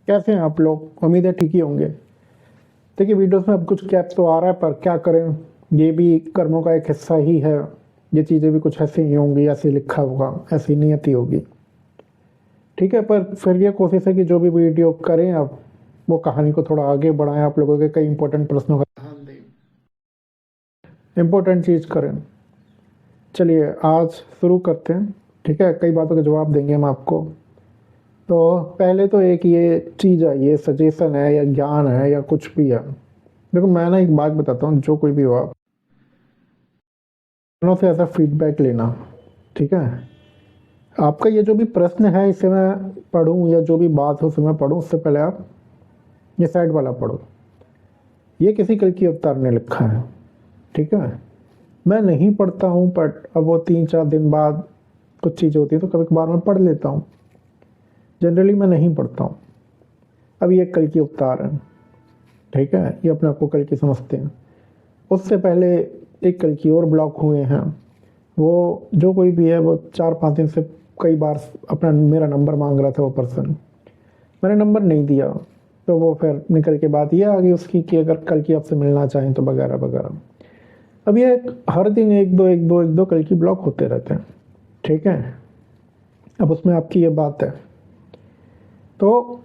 कैसे हैं आप लोग? उम्मीद है ठीक ही होंगे। देखिए, वीडियोस में अब कुछ गैप तो आ रहा है, पर क्या करें, ये भी कर्मों का एक हिस्सा ही है। ये चीज़ें भी कुछ ऐसी ही होंगी, ऐसे लिखा होगा, ऐसी नियति होगी। ठीक है, पर फिर ये कोशिश है कि जो भी वीडियो करें अब वो कहानी को थोड़ा आगे बढ़ाएं, आप लोगों के कई इंपॉर्टेंट प्रश्नों का ध्यान दें, इम्पोर्टेंट चीज़ करें। चलिए आज शुरू करते हैं। ठीक है, कई बातों के जवाब देंगे हम आपको। तो पहले तो एक ये चीज़ है, ये सजेशन है या ज्ञान है या कुछ भी है। देखो, मैं ना एक बात बताता हूँ, जो कोई भी हो आप दोनों से ऐसा फीडबैक लेना। ठीक है, आपका ये जो भी प्रश्न है इसे मैं पढ़ूँ या जो भी बात हो उसे मैं पढ़ूँ, उससे पहले आप ये साइड वाला पढ़ो। ये किसी कल्कि अवतार ने लिखा है। ठीक है, मैं नहीं पढ़ता हूँ, बट अब वो 3-4 दिन बाद कुछ चीज़ें होती है तो कभी कभार मैं पढ़ लेता हूँ। जनरली मैं नहीं पढ़ता हूँ। अब ये कल्कि अवतार है। ठीक है, ये अपने आप को कल्कि समझते हैं। उससे पहले एक कल्कि और ब्लॉक हुए हैं। वो जो कोई भी है वो 4-5 दिन से कई बार अपना मेरा नंबर मांग रहा था। वो पर्सन, मैंने नंबर नहीं दिया, तो वो फिर निकल के बात ये आ गई उसकी कि अगर कल की आपसे मिलना चाहें तो वगैरह वगैरह। अब ये हर दिन एक दो कल की ब्लॉक होते रहते हैं। ठीक है, अब उसमें आपकी ये बात है, तो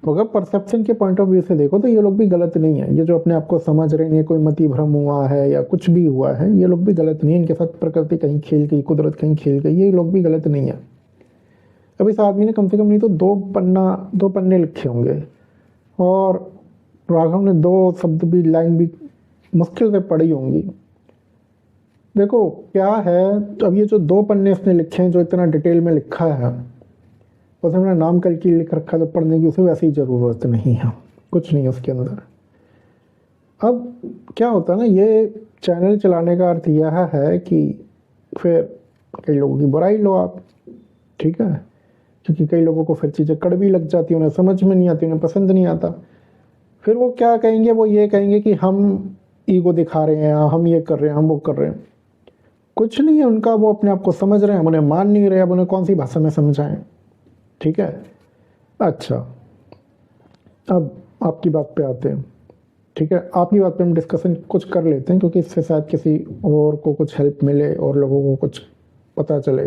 अगर परसेप्शन के पॉइंट ऑफ व्यू से देखो तो ये लोग भी गलत नहीं है। ये जो अपने आप को समझ रहे हैं कोई मति भ्रम हुआ है या कुछ भी हुआ है, ये लोग भी गलत नहीं है। इनके साथ प्रकृति कहीं खेल गई, कुदरत कहीं खेल गई, ये लोग भी गलत नहीं है। अब इस आदमी ने कम से कम नहीं तो 2 पन्ने लिखे होंगे, और राघव ने 2 शब्द भी, लाइन भी मुश्किल से पढ़ी होंगी। देखो क्या है, अब ये जो 2 पन्ने इसने लिखे हैं, जो इतना डिटेल में लिखा है, उसने अपना नाम कल्कि लिख रखा, तो पढ़ने की उसे वैसी ज़रूरत नहीं है, कुछ नहीं उसके अंदर। अब क्या होता है ना, ये चैनल चलाने का अर्थ यह है कि फिर कई लोगों की बुराई लो आप। ठीक है, क्योंकि कई लोगों को फिर चीज़ें कड़वी लग जाती हैं, उन्हें समझ में नहीं आती, उन्हें पसंद नहीं आता। फिर वो क्या कहेंगे, वो ये कहेंगे कि हम ईगो दिखा रहे हैं, हम ये कर रहे हैं, हम वो कर रहे हैं। कुछ नहीं है उनका, वो अपने आप को समझ रहे हैं, हम उन्हें मान नहीं रहे। अब उन्हें कौन सी भाषा में समझाएं? ठीक है, अच्छा, अब आपकी बात पे आते हैं। ठीक है, आपकी बात पे हम डिस्कशन कुछ कर लेते हैं, क्योंकि इससे शायद किसी और को कुछ हेल्प मिले और लोगों को कुछ पता चले,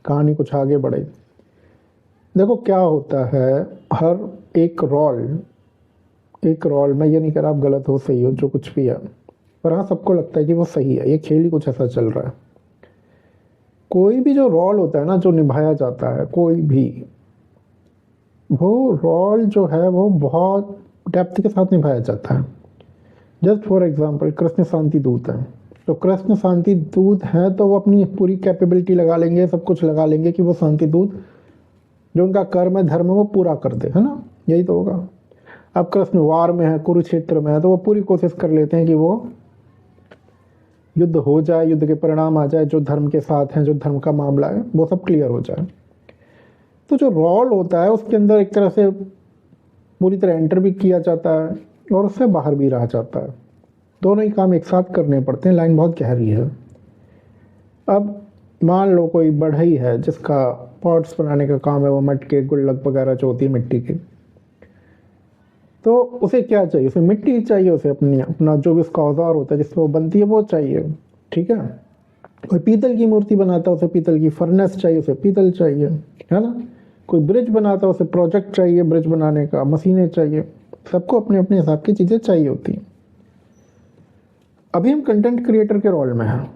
कहानी कुछ आगे बढ़े। देखो क्या होता है, हर एक रोल मैं ये नहीं कह रहा आप गलत हो सही हो, जो कुछ भी है, पर हाँ सबको लगता है कि वो सही है। ये खेल ही कुछ ऐसा चल रहा है। कोई भी जो रोल होता है ना, जो निभाया जाता है, कोई भी वो रोल जो है वो बहुत डेप्थ के साथ निभाया जाता है। जस्ट फॉर एग्जांपल, कृष्ण शांति दूत है, तो कृष्ण शांति दूत है तो वो अपनी पूरी कैपेबिलिटी लगा लेंगे, सब कुछ लगा लेंगे कि वो शांति दूत जो उनका कर्म है, धर्म है, वो पूरा कर दे, है ना? यही तो होगा। अब कृष्ण वार में है, कुरुक्षेत्र में है, तो वो पूरी कोशिश कर लेते हैं कि वो युद्ध हो जाए, युद्ध के परिणाम आ जाए, जो धर्म के साथ हैं, जो धर्म का मामला है वो सब क्लियर हो जाए। तो जो रोल होता है उसके अंदर एक तरह से पूरी तरह एंटर भी किया जाता है और उससे बाहर भी रहा जाता है। दोनों ही काम एक साथ करने पड़ते हैं। लाइन बहुत गहरी है। अब मान लो कोई बढ़ई है जिसका पॉट्स बनाने का काम है, वो मटके गुल्लक वगैरह जो होती है मिट्टी की, तो उसे क्या चाहिए? उसे मिट्टी चाहिए, उसे अपना जो भी उसका औजार होता है जिससे वो बनती है वो चाहिए। ठीक है, कोई पीतल की मूर्ति बनाता है, उसे पीतल की फर्नेस चाहिए, उसे पीतल चाहिए, है ना? कोई ब्रिज बनाता है, उसे प्रोजेक्ट चाहिए, ब्रिज बनाने का मशीनें चाहिए। सबको अपने अपने हिसाब की चीज़ें चाहिए होती हैं। अभी हम कंटेंट क्रिएटर के रोल में हैं।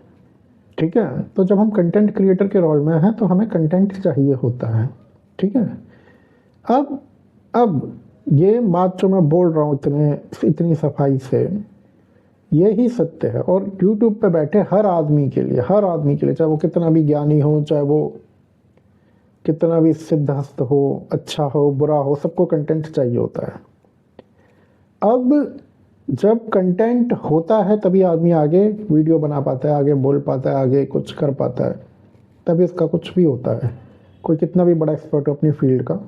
ठीक है, तो जब हम कंटेंट क्रिएटर के रोल में हैं तो हमें कंटेंट चाहिए होता है। ठीक है, अब ये बात जो मैं बोल रहा हूँ इतनी सफाई से, यही सत्य है। और यूट्यूब पे बैठे हर आदमी के लिए, चाहे वो कितना भी ज्ञानी हो, चाहे वो कितना भी सिद्धहस्त हो, अच्छा हो, बुरा हो, सबको कंटेंट चाहिए होता है। अब जब कंटेंट होता है तभी आदमी आगे वीडियो बना पाता है, आगे बोल पाता है, आगे कुछ कर पाता है, तभी इसका कुछ भी होता है, कोई कितना भी बड़ा एक्सपर्ट हो अपनी फील्ड का।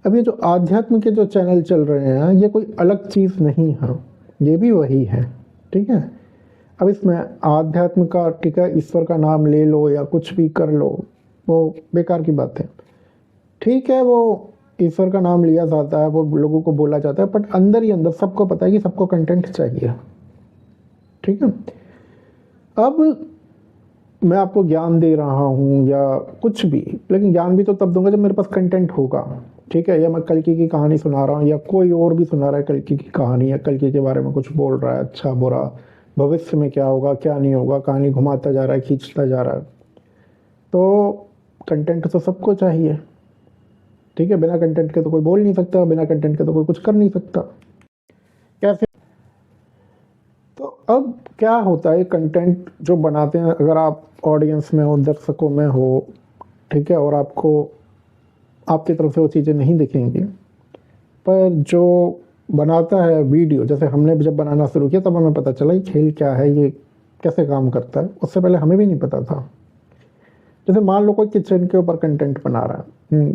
अब ये जो आध्यात्म के जो चैनल चल रहे हैं, ये कोई अलग चीज़ नहीं है, ये भी वही है। ठीक है, अब इसमें आध्यात्म का, ठीक है, ईश्वर का नाम ले लो या कुछ भी कर लो, वो बेकार की बात है। ठीक है, वो ईश्वर का नाम लिया जाता है, वो लोगों को बोला जाता है, बट अंदर ही अंदर सबको पता है कि सबको कंटेंट चाहिए। ठीक है, अब मैं आपको ज्ञान दे रहा हूँ या कुछ भी, लेकिन ज्ञान भी तो तब दूंगा जब मेरे पास कंटेंट होगा। ठीक है, या मैं कल्कि की कहानी सुना रहा हूँ या कोई और भी सुना रहा है कल्कि की कहानी, या कल्कि के बारे में कुछ बोल रहा है, अच्छा बुरा, भविष्य में क्या होगा क्या नहीं होगा, कहानी घुमाता जा रहा है, खींचता जा रहा है, तो कंटेंट तो सबको चाहिए। ठीक है, बिना कंटेंट के तो कोई बोल नहीं सकता, बिना कंटेंट के तो कोई कुछ कर नहीं सकता। कैसे? तो अब क्या होता है, कंटेंट जो बनाते हैं, अगर आप ऑडियंस में हो, दर्शकों में हो, ठीक है, और आपको आपकी तरफ से वो चीज़ें नहीं दिखेंगी, पर जो बनाता है वीडियो, जैसे हमने जब बनाना शुरू किया तब हमें पता चला ये खेल क्या है, ये कैसे काम करता है, उससे पहले हमें भी नहीं पता था। जैसे मान लो कोई किचन के ऊपर कंटेंट बना रहा है,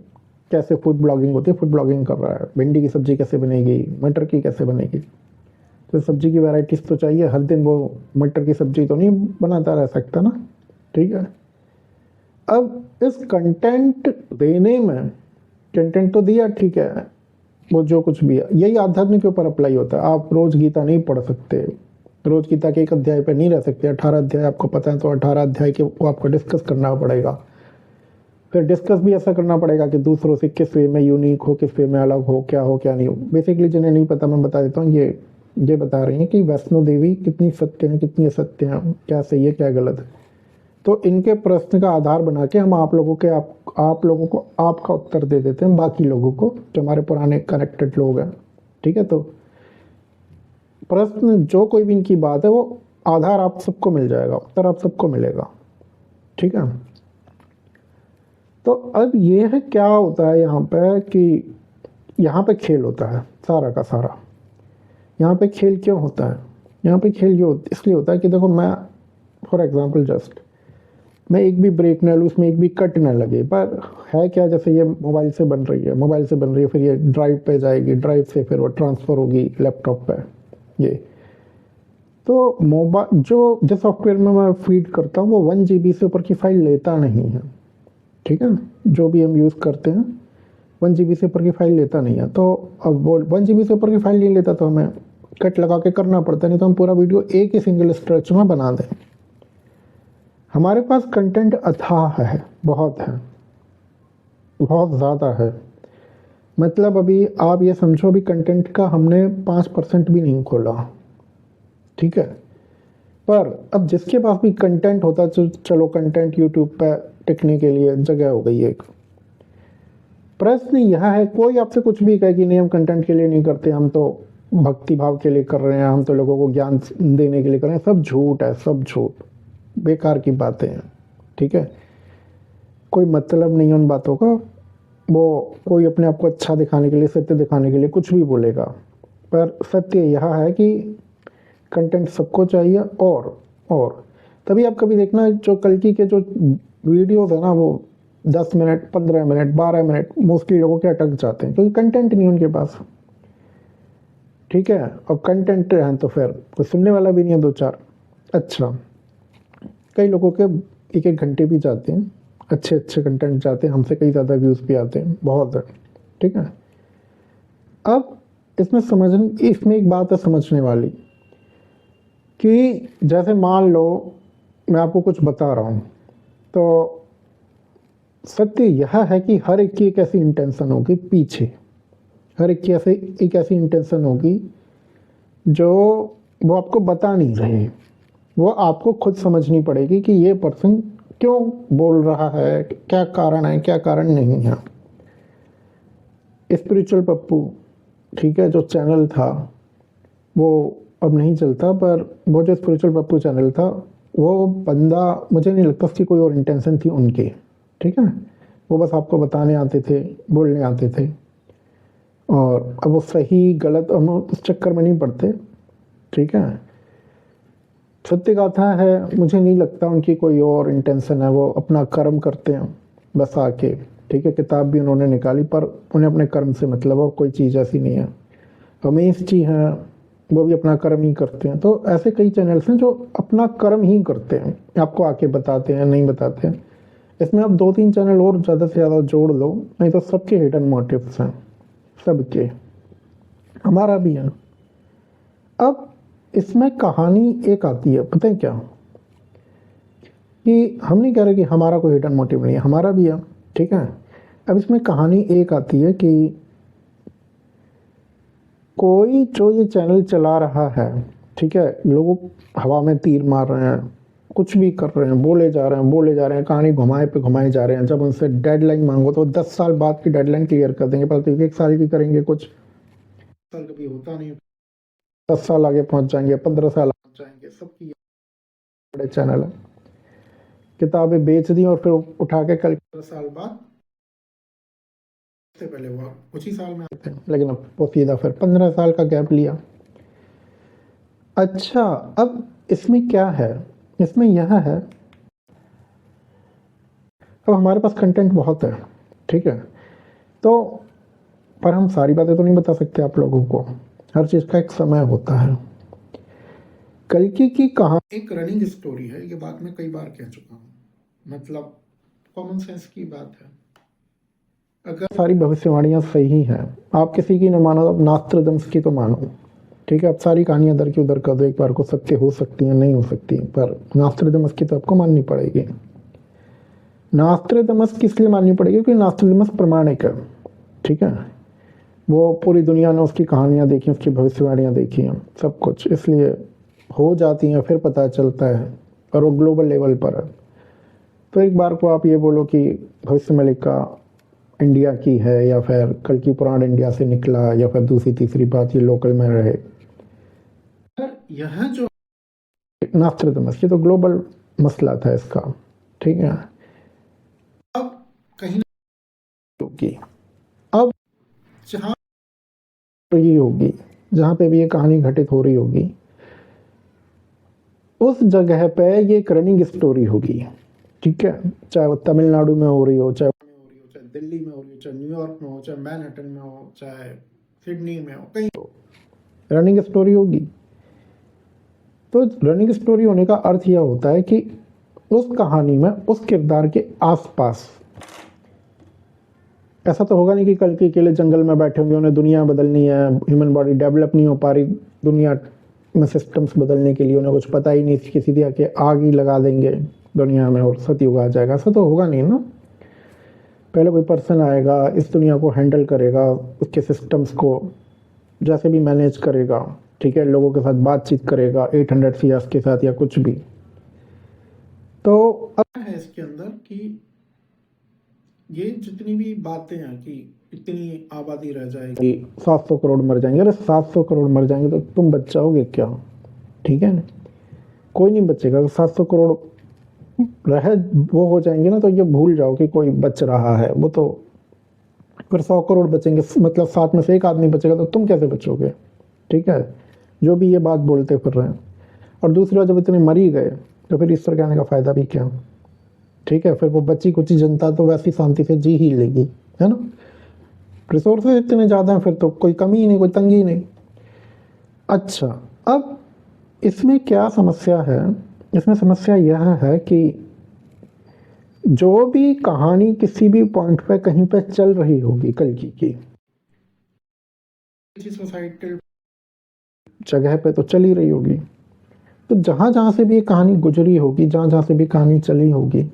कैसे फूड ब्लॉगिंग होती है, फूड ब्लॉगिंग कर रहा है, भिंडी की सब्जी कैसे बनेगी, मटर की कैसे बनेगी, तो सब्जी की वैरायटीज़ तो चाहिए, हर दिन वो मटर की सब्जी तो नहीं बनाता रह सकता ना। ठीक है, अब इस कंटेंट देने में, कंटेंट तो दिया, ठीक है, वो जो कुछ भी है, यही आध्यात्मिक के ऊपर अप्लाई होता है। आप रोज गीता नहीं पढ़ सकते, रोज गीता के एक अध्याय पे नहीं रह सकते, 18 अध्याय आपको पता है, तो 18 अध्याय के वो आपको डिस्कस करना पड़ेगा। फिर डिस्कस भी ऐसा करना पड़ेगा कि दूसरों से किस वे में यूनिक हो, किस वे में अलग हो, क्या हो क्या नहीं हो। बेसिकली जिन्हें नहीं पता मैं बता देता हूँ, ये बता रही हैं कि वैष्णो देवी कितनी सत्य है, कितनी असत्य है, क्या सही है क्या गलत है। तो इनके प्रश्न का आधार बना के हम आप लोगों को आपका उत्तर दे देते हैं, बाकी लोगों को जो हमारे पुराने कनेक्टेड लोग हैं। ठीक है, तो प्रश्न जो कोई भी इनकी बात है, वो आधार आप सबको मिल जाएगा, उत्तर आप सबको मिलेगा। ठीक है, तो अब ये है क्या होता है यहाँ पे कि यहाँ पे खेल होता है सारा का सारा। यहाँ पे खेल क्यों होता है? यहाँ पे खेल इसलिए होता है कि देखो, मैं फॉर एग्जांपल जस्ट मैं एक भी ब्रेक ना लूँ, उसमें एक भी कट ना लगे, पर है क्या, जैसे ये मोबाइल से बन रही है, फिर ये ड्राइव पे जाएगी, ड्राइव से फिर वो ट्रांसफ़र होगी लैपटॉप पे। ये तो मोबाइल जिस सॉफ्टवेयर में मैं फीड करता हूँ वो 1 GB से ऊपर की फाइल लेता नहीं है। ठीक है, जो भी हम यूज़ करते हैं 1 GB से ऊपर की फाइल लेता नहीं है। तो अब वो 1 GB से ऊपर की फाइल नहीं लेता तो हमें कट लगा के करना पड़ता, नहीं तो हम पूरा वीडियो एक ही सिंगल स्ट्रेच में बना दें। हमारे पास कंटेंट अथाह है, बहुत ज़्यादा है। मतलब अभी आप ये समझो, अभी कंटेंट का हमने 5% भी नहीं खोला। ठीक है, पर अब जिसके पास भी कंटेंट होता है, चलो कंटेंट यूट्यूब पे टिकने के लिए जगह हो गई एक। प्रश्न यह है, कोई आपसे कुछ भी कहे कि नहीं हम कंटेंट के लिए नहीं करते, हम तो भक्ति भाव के लिए कर रहे हैं, हम तो लोगों को ज्ञान देने के लिए कर रहे हैं, सब झूठ है, सब झूठ, बेकार की बातें हैं। ठीक है, कोई मतलब नहीं है उन बातों का। वो कोई अपने आप को अच्छा दिखाने के लिए, सत्य दिखाने के लिए कुछ भी बोलेगा, पर सत्य यह है कि कंटेंट सबको चाहिए। और तभी आप कभी देखना, जो कल्कि के जो वीडियोस है ना, वो 10 मिनट, 15 मिनट, 12 मिनट मोस्टली लोगों के अटक जाते हैं, क्योंकि कंटेंट नहीं उनके पास। ठीक है, अब कंटेंट है तो फिर कोई सुनने वाला भी नहीं है, 2-4। अच्छा, कई लोगों के 1-1 घंटे भी जाते हैं, अच्छे कंटेंट जाते हैं, हमसे कई ज़्यादा व्यूज़ भी आते हैं, बहुत है। ठीक है, अब इसमें एक बात है समझने वाली, कि जैसे मान लो मैं आपको कुछ बता रहा हूँ, तो सत्य यह है कि हर एक की एक ऐसी इंटेंशन होगी पीछे, हर एक की एक ऐसी इंटेंशन होगी जो वो आपको बता नहीं रहे, वो आपको खुद समझनी पड़ेगी कि ये पर्सन क्यों बोल रहा है, क्या कारण है, क्या कारण नहीं है। स्पिरिचुअल पप्पू, ठीक है, जो चैनल था वो अब नहीं चलता, पर वो जो स्पिरिचुअल पप्पू चैनल था, वो बंदा, मुझे नहीं लगता उसकी कोई और इंटेंशन थी उनकी। ठीक है, वो बस आपको बताने आते थे, बोलने आते थे, और अब वो सही गलत हम उस चक्कर में नहीं पड़ते। ठीक है, सत्य गाथा है, मुझे नहीं लगता उनकी कोई और इंटेंशन है, वो अपना कर्म करते हैं बस आके। ठीक है, किताब भी उन्होंने निकाली, पर उन्हें अपने कर्म से मतलब और कोई चीज़ ऐसी नहीं है। रमेश जी हैं, वो भी अपना कर्म ही करते हैं। तो ऐसे कई चैनल्स हैं जो अपना कर्म ही करते हैं, आपको आके बताते हैं, नहीं बताते हैं। इसमें आप 2-3 चैनल और ज़्यादा से ज़्यादा जोड़ लो, नहीं तो सबके हिडन मोटिव्स हैं, सबके, हमारा भी है। अब इसमें कहानी एक आती है, पता है क्या, कि हम नहीं कह रहे कि हमारा कोई हिडन मोटिव नहीं है, हमारा भी है, ठीक है। अब इसमें कहानी एक आती है कि कोई जो ये चैनल चला रहा है, ठीक है, लोग हवा में तीर मार रहे हैं, कुछ भी कर रहे हैं, बोले जा रहे हैं, बोले जा रहे हैं, कहानी घुमाए पे घुमाए जा रहे हैं। जब उनसे डेडलाइन मांगो तो 10 साल बाद की डेडलाइन क्लियर कर देंगे, पर तो 1 साल की करेंगे, कुछ साल कभी होता नहीं, 10 साल आगे पहुंच जाएंगे, 15 साल पहुंच जाएंगे, सबकी बड़े चैनल है। किताबें बेच दी और फिर उठा के कल 15 साल बाद, उससे पहले वो कुछ ही साल में आते हैं, लेकिन अब वो सीधा फिर 15 साल का गैप लिया। अच्छा, अब इसमें क्या है, इसमें यह है, अब हमारे पास कंटेंट बहुत है, ठीक है, तो पर हम सारी बातें तो नहीं बता सकते आप लोगों को, हर चीज़ का एक समय होता है। कल्कि की कहानी एक रनिंग स्टोरी है, ये बात मैं कई बार कह चुका हूँ, मतलब कॉमन सेंस की बात है। अगर सारी भविष्यवाणियाँ सही हैं, आप किसी की न मानो, अब नास्ट्राडामस की तो मानो, ठीक है। अब सारी कहानियाँ इधर की उधर कर दो, एक बार को सत्य हो सकती हैं, नहीं हो सकती, पर नास्ट्राडामस की तो आपको माननी पड़ेगी। नास्ट्राडामस किस लिए माननी पड़ेगी, क्योंकि नास्ट्राडामस प्रमाणिक है, ठीक है। वो पूरी दुनिया ने उसकी कहानियाँ देखी, उसकी भविष्यवाणियाँ देखी हैं, सब कुछ, इसलिए हो जाती हैं, फिर पता चलता है, और वो ग्लोबल लेवल पर है। तो एक बार को आप ये बोलो कि भविष्य में लिखा इंडिया की है, या फिर कल की पुराण इंडिया से निकला, या फिर दूसरी तीसरी बात ये लोकल में रहे, यह जो नास्ट्राडामस, ये तो ग्लोबल मसला था इसका, ठीक है। अब कहीं होगी, अब जहाँ रही होगी, जहाँ पे भी ये कहानी घटित हो रही होगी, उस जगह पे ये एक रनिंग स्टोरी होगी, ठीक है। चाहे वो तमिलनाडु में हो रही हो, चाहे दिल्ली में हो रही हो, चाहे न्यूयॉर्क में हो, चाहे मैनहट्टन में हो, चाहे सिडनी में हो, कहीं हो, रनिंग स्टोरी होगी। तो रनिंग स्टोरी होने का अर्थ यह होता है कि उस कहानी में उस किरदार के आसपास, ऐसा तो होगा नहीं कि कल के अकेले जंगल में बैठे होंगे, उन्हें दुनिया बदलनी है, ह्यूमन बॉडी डेवलप नहीं हो पा रही दुनिया में सिस्टम्स बदलने के लिए, उन्हें कुछ पता ही नहीं, किसी दिया के आग ही लगा देंगे दुनिया में और सतयुग आ जाएगा, ऐसा तो होगा नहीं ना। पहले कोई पर्सन आएगा, इस दुनिया को हैंडल करेगा, उसके सिस्टम्स को जैसे भी मैनेज करेगा, ठीक है, लोगों के साथ बातचीत करेगा 800 सीआर्स के साथ या कुछ भी। तो अब है इसके अंदर कि ये जितनी भी बातें हैं कि इतनी आबादी रह जाएगी, 700 करोड़ मर जाएंगे, अरे 700 करोड़ मर जाएंगे तो तुम बच जाओगे क्या, ठीक है ना, कोई नहीं बचेगा। अगर 700 करोड़ रह वो हो जाएंगे ना, तो ये भूल जाओ कि कोई बच रहा है, वो तो फिर 100 करोड़ बचेंगे, मतलब 7 में से एक आदमी बचेगा, तो तुम कैसे बचोगे, ठीक है, जो भी ये बात बोलते फिर रहे हैं। और दूसरी बात, जब इतने मर ही गए तो फिर ईश्वर कहने का फायदा भी क्या, ठीक है। फिर वो बची कुची जनता तो वैसी शांति से जी ही लेगी, है ना, रिसोर्सेज इतने ज़्यादा हैं, फिर तो कोई कमी ही नहीं, कोई तंगी ही नहीं। अच्छा, अब इसमें क्या समस्या है, इसमें समस्या यह है कि जो भी कहानी किसी भी पॉइंट पे कहीं पे चल रही होगी, कल्कि की किसी सोसाइटल जगह पे तो चल ही रही होगी, तो जहां जहां से भी ये कहानी गुजरी होगी, जहां जहां से भी कहानी चली होगी,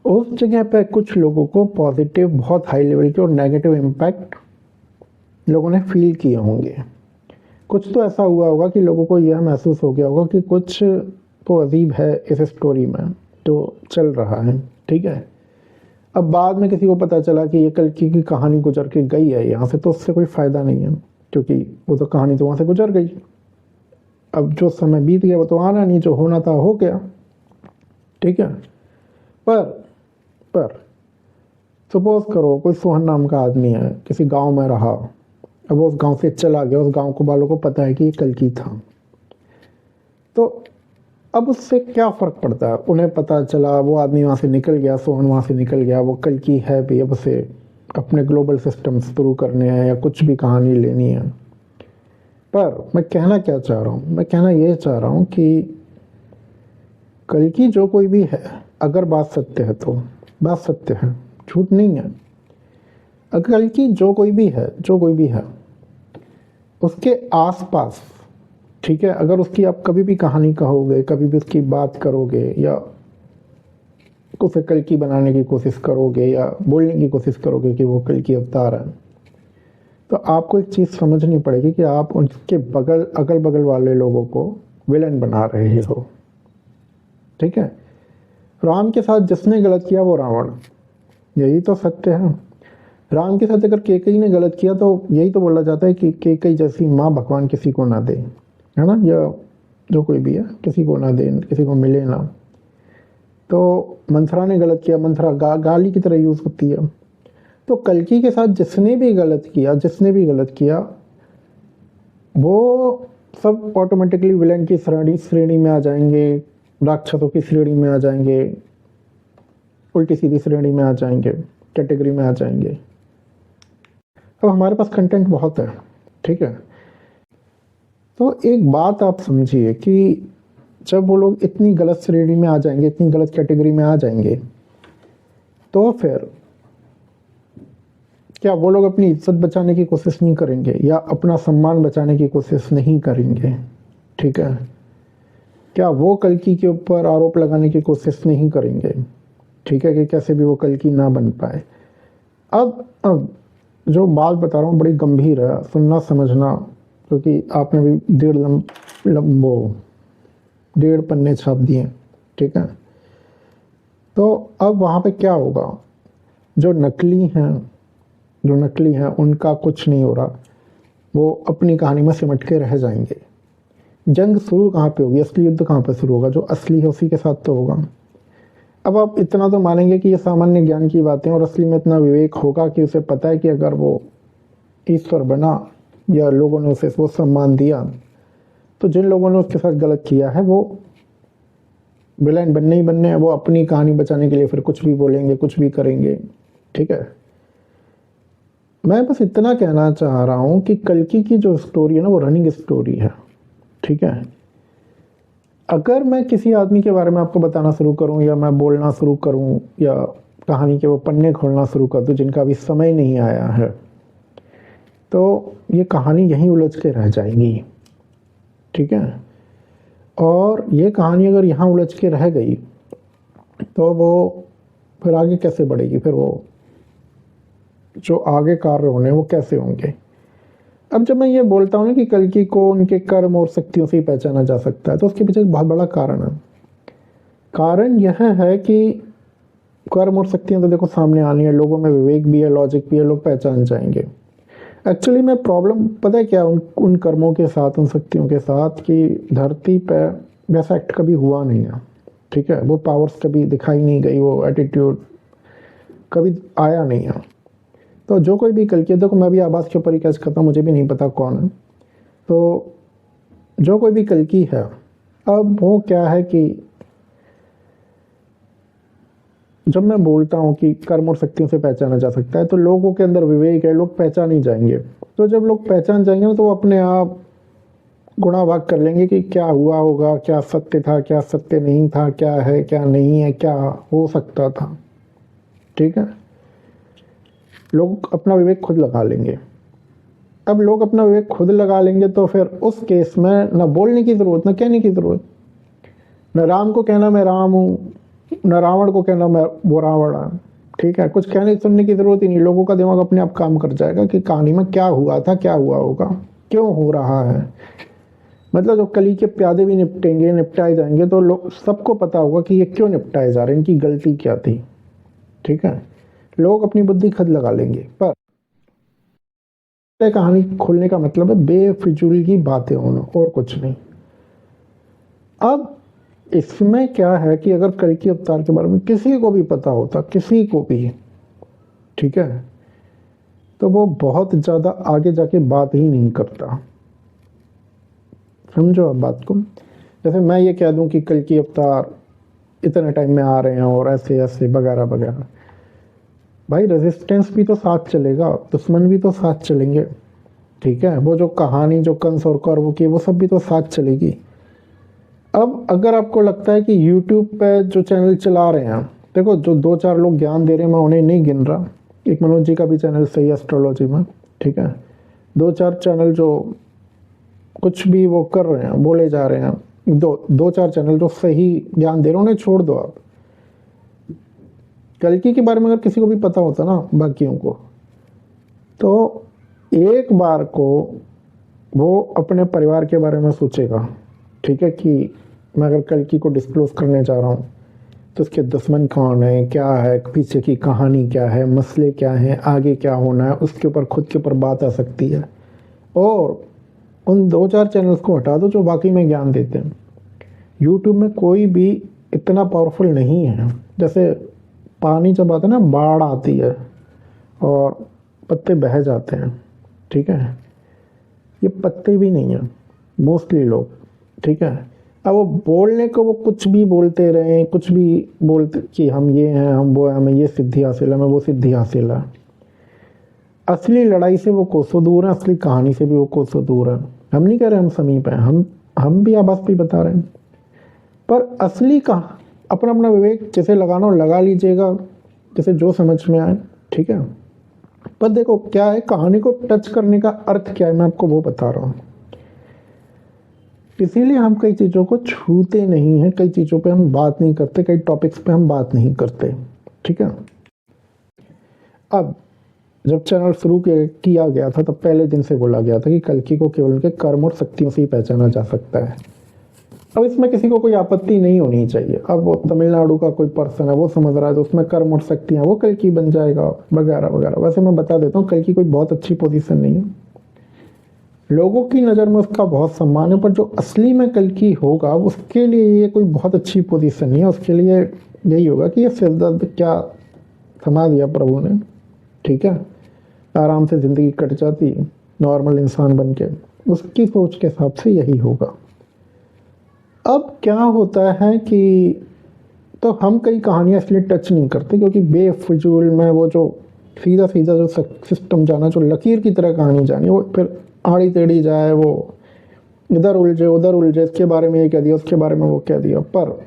उस जगह पे कुछ लोगों को पॉजिटिव, बहुत हाई लेवल के और नेगेटिव इम्पैक्ट लोगों ने फील किए होंगे। कुछ तो ऐसा हुआ होगा कि लोगों को यह महसूस हो गया होगा कि कुछ तो अजीब है इस स्टोरी में तो चल रहा है, ठीक है। अब बाद में किसी को पता चला कि ये कल्कि की कहानी गुजर के गई है यहाँ से, तो उससे कोई फ़ायदा नहीं है, क्योंकि वो तो कहानी तो वहाँ से गुजर गई। अब जो समय बीत गया वो तो आना नहीं, जो होना था हो गया, ठीक है। पर सपोज करो कोई सोहन नाम का आदमी है, किसी गांव में रहा, अब वो उस गांव से चला गया, उस गांव को वालों को पता है कि ये कल्कि था, तो अब उससे क्या फ़र्क पड़ता है, उन्हें पता चला, वो आदमी वहाँ से निकल गया, सोहन वहाँ से निकल गया, वो कल्कि है भी, अब उसे अपने ग्लोबल सिस्टम शुरू करने हैं या कुछ भी कहानी लेनी है। पर मैं कहना क्या चाह रहा हूँ, मैं कहना ये चाह रहा हूँ कि कल्कि जो कोई भी है, अगर बात सत्य है तो बात सत्य है, झूठ नहीं है। अगर की जो कोई भी है उसके आसपास, ठीक है, अगर उसकी आप कभी भी कहानी कहोगे, कभी भी उसकी बात करोगे या उसे कल की बनाने की कोशिश करोगे या बोलने की कोशिश करोगे कि वो कल की अवतार है, तो आपको एक चीज़ समझनी पड़ेगी कि आप उनके अगल बगल वाले लोगों को विलन बना रहे हो। ठीक है, राम के साथ जिसने गलत किया वो रावण, यही तो सत्य है। राम के साथ अगर केकई ने गलत किया तो यही तो बोला जाता है कि केकई जैसी माँ भगवान किसी को ना दे, है ना, या जो कोई भी है किसी को ना दे, किसी को मिले ना। तो मंथरा ने गलत किया, मंथरा गाली की तरह यूज़ होती है। तो कल्कि के साथ जिसने भी गलत किया वो सब ऑटोमेटिकली विलेन की श्रेणी में आ जाएंगे, राक्षसों की श्रेणी में आ जाएंगे, उल्टी सीधी श्रेणी में आ जाएंगे, कैटेगरी में आ जाएंगे। अब हमारे पास कंटेंट बहुत है, ठीक है। तो एक बात आप समझिए कि जब वो लोग इतनी गलत श्रेणी में आ जाएंगे, इतनी गलत कैटेगरी में आ जाएंगे, तो फिर क्या वो लोग अपनी इज्जत बचाने की कोशिश नहीं करेंगे या अपना सम्मान बचाने की कोशिश नहीं करेंगे? ठीक है, क्या वो कल्कि के ऊपर आरोप लगाने की कोशिश नहीं करेंगे? ठीक है, कि कैसे भी वो कल्कि ना बन पाए। अब जो बात बता रहा हूँ बड़ी गंभीर है, सुनना समझना, क्योंकि आपने भी डेढ़ पन्ने छाप दिए, ठीक है। तो अब वहाँ पे क्या होगा, जो नकली हैं उनका कुछ नहीं हो रहा, वो अपनी कहानी में सिमट के रह जाएंगे। जंग शुरू कहाँ पे होगी, असली युद्ध कहाँ पे शुरू होगा? जो असली है उसी के साथ तो होगा। अब आप इतना तो मानेंगे कि ये सामान्य ज्ञान की बातें, और असली में इतना विवेक होगा कि उसे पता है कि अगर वो ईश्वर बना या लोगों ने उसे वो सम्मान दिया, तो जिन लोगों ने उसके साथ गलत किया है वो विलेन बनने ही बनने हैं। वो अपनी कहानी बचाने के लिए फिर कुछ भी बोलेंगे, कुछ भी करेंगे, ठीक है। मैं बस इतना कहना चाह रहा हूँ कि कल्कि की जो स्टोरी है ना, वो रनिंग स्टोरी है, ठीक है। अगर मैं किसी आदमी के बारे में आपको बताना शुरू करूं या मैं बोलना शुरू करूं या कहानी के वो पन्ने खोलना शुरू कर दूं जिनका अभी समय नहीं आया है, तो ये कहानी यहीं उलझ के रह जाएगी, ठीक है। और ये कहानी अगर यहाँ उलझ के रह गई तो वो फिर आगे कैसे बढ़ेगी? फिर वो जो आगे कार्य होने वो कैसे होंगे? अब जब मैं ये बोलता हूँ ना कि कल्कि को उनके कर्म और शक्तियों से ही पहचाना जा सकता है, तो उसके पीछे एक बहुत बड़ा कारण है। कारण यह है कि कर्म और शक्तियाँ तो देखो सामने आनी है, लोगों में विवेक भी है, लॉजिक भी है, लोग पहचान जाएंगे। एक्चुअली में प्रॉब्लम पता है क्या, उन कर्मों के साथ, उन शक्तियों के साथ, कि धरती पे वैसा एक्ट कभी हुआ नहीं है, ठीक है। वो पावर्स कभी दिखाई नहीं गई, वो एटीट्यूड कभी आया नहीं है। तो जो कोई भी कल्कि, देखो मैं भी आवाज़ के ऊपर ही कैच करता हूँ, मुझे भी नहीं पता कौन है। तो जो कोई भी कल्कि है, अब वो क्या है कि जब मैं बोलता हूँ कि कर्म और शक्तियों से पहचाना जा सकता है, तो लोगों के अंदर विवेक है, लोग पहचान ही जाएंगे। तो जब लोग पहचान जाएंगे ना, तो वो अपने आप गुणा भाग कर लेंगे कि क्या हुआ होगा, क्या सत्य था, क्या सत्य नहीं था, क्या है, क्या नहीं है, क्या हो सकता था, ठीक है। लोग अपना विवेक खुद लगा लेंगे। अब लोग अपना विवेक खुद लगा लेंगे तो फिर उस केस में न बोलने की ज़रूरत, न कहने की ज़रूरत, न राम को कहना मैं राम हूँ, न रावण को कहना मैं वो रावण है, ठीक है। कुछ कहने सुनने की ज़रूरत ही नहीं, लोगों का दिमाग अपने आप काम कर जाएगा कि कहानी में क्या हुआ था, क्या हुआ होगा, क्यों हो रहा है। मतलब जो कली के प्यादे भी निपटाए जाएंगे, तो लोग सबको पता होगा कि ये क्यों निपटाए जा रहे हैं, इनकी गलती क्या थी, ठीक है। लोग अपनी बुद्धि खुद लगा लेंगे। पर कहानी खोलने का मतलब है बेफिजूल की बातें होना, और कुछ नहीं। अब इसमें क्या है कि अगर कल्कि अवतार के बारे में किसी को भी पता होता, किसी को भी, ठीक है, तो वो बहुत ज़्यादा आगे जाके बात ही नहीं करता। समझो आप बात को। जैसे मैं ये कह दूं कि कल्कि अवतार इतने टाइम में आ रहे हैं और ऐसे ऐसे वगैरह वगैरह, भाई रेजिस्टेंस भी तो साथ चलेगा, दुश्मन भी तो साथ चलेंगे, ठीक है। वो जो कहानी जो कंस और कौरवों की, वो सब भी तो साथ चलेगी। अब अगर आपको लगता है कि यूट्यूब पे जो चैनल चला रहे हैं, देखो जो 2-4 लोग ज्ञान दे रहे हैं मैं उन्हें नहीं गिन रहा, एक मनोज जी का भी चैनल सही है एस्ट्रोलॉजी में, ठीक है, 2-4 चैनल जो कुछ भी वो कर रहे हैं बोले जा रहे हैं, 2-4 चैनल जो सही ज्ञान दे रहे हैं उन्हें छोड़ दो आप। कल्कि के बारे में अगर किसी को भी पता होता ना बाकियों को, तो एक बार को वो अपने परिवार के बारे में सोचेगा, ठीक है, कि मैं अगर कल्कि को डिस्क्लोज करने जा रहा हूँ तो उसके दुश्मन कौन है, क्या है, पीछे की कहानी क्या है, मसले क्या हैं, आगे क्या होना है, उसके ऊपर खुद के ऊपर बात आ सकती है। और उन 2-4 चैनल्स को हटा दो जो वाकई में ज्ञान देते हैं। यूट्यूब में कोई भी इतना पावरफुल नहीं है। जैसे पानी जब आता है ना, बाढ़ आती है और पत्ते बह जाते हैं, ठीक है, ये पत्ते भी नहीं है मोस्टली लोग, ठीक है। अब वो बोलने को वो कुछ भी बोलते रहे, कुछ भी बोलते कि हम ये हैं, हम वो हैं, हमें ये सिद्धि हासिल है, हमें वो सिद्धि हासिल है। असली लड़ाई से वो कोसों दूर है, असली कहानी से भी वो कोसों दूर है। हम नहीं कह रहे हम समीप हैं, हम भी आवाज़ भी बता रहे हैं, पर असली का अपना अपना विवेक जैसे लगाना हो लगा लीजिएगा, जैसे जो समझ में आए, ठीक है। पर देखो क्या है, कहानी को टच करने का अर्थ क्या है, मैं आपको वो बता रहा हूँ। इसीलिए हम कई चीज़ों को छूते नहीं हैं, कई चीज़ों पे हम बात नहीं करते, कई टॉपिक्स पे हम बात नहीं करते, ठीक है। अब जब चैनल शुरू किया गया था तब पहले दिन से बोला गया था कि कल्कि को केवल उनके कर्म और शक्तियों से ही पहचाना जा सकता है। अब इसमें किसी को कोई आपत्ति नहीं होनी चाहिए। अब वो तमिलनाडु का कोई पर्सन है, वो समझ रहा है तो उसमें कर्म और शक्तियाँ, वो कल्कि बन जाएगा वगैरह वगैरह। वैसे मैं बता देता हूँ, कल्कि कोई बहुत अच्छी पोजीशन नहीं है, लोगों की नज़र में उसका बहुत सम्मान है, पर जो असली में कल्कि होगा उसके लिए ये कोई बहुत अच्छी पोजीशन नहीं है। उसके लिए यही होगा कि ये सिरदर्द क्या थमा दिया प्रभु ने, ठीक है, आराम से ज़िंदगी कट जाती नॉर्मल इंसान बन के, उसकी सोच के हिसाब से यही होगा। अब क्या होता है कि तो हम कई कहानियाँ इसलिए टच नहीं करते क्योंकि बेफिजूल में वो जो सीधा सीधा जो सिस्टम जाना, जो लकीर की तरह कहानी जानी, वो फिर आड़ी टेढ़ी जाए, वो इधर उलझे उधर उलझे, इसके बारे में ये कह दिया, उसके बारे में वो कह दिया। पर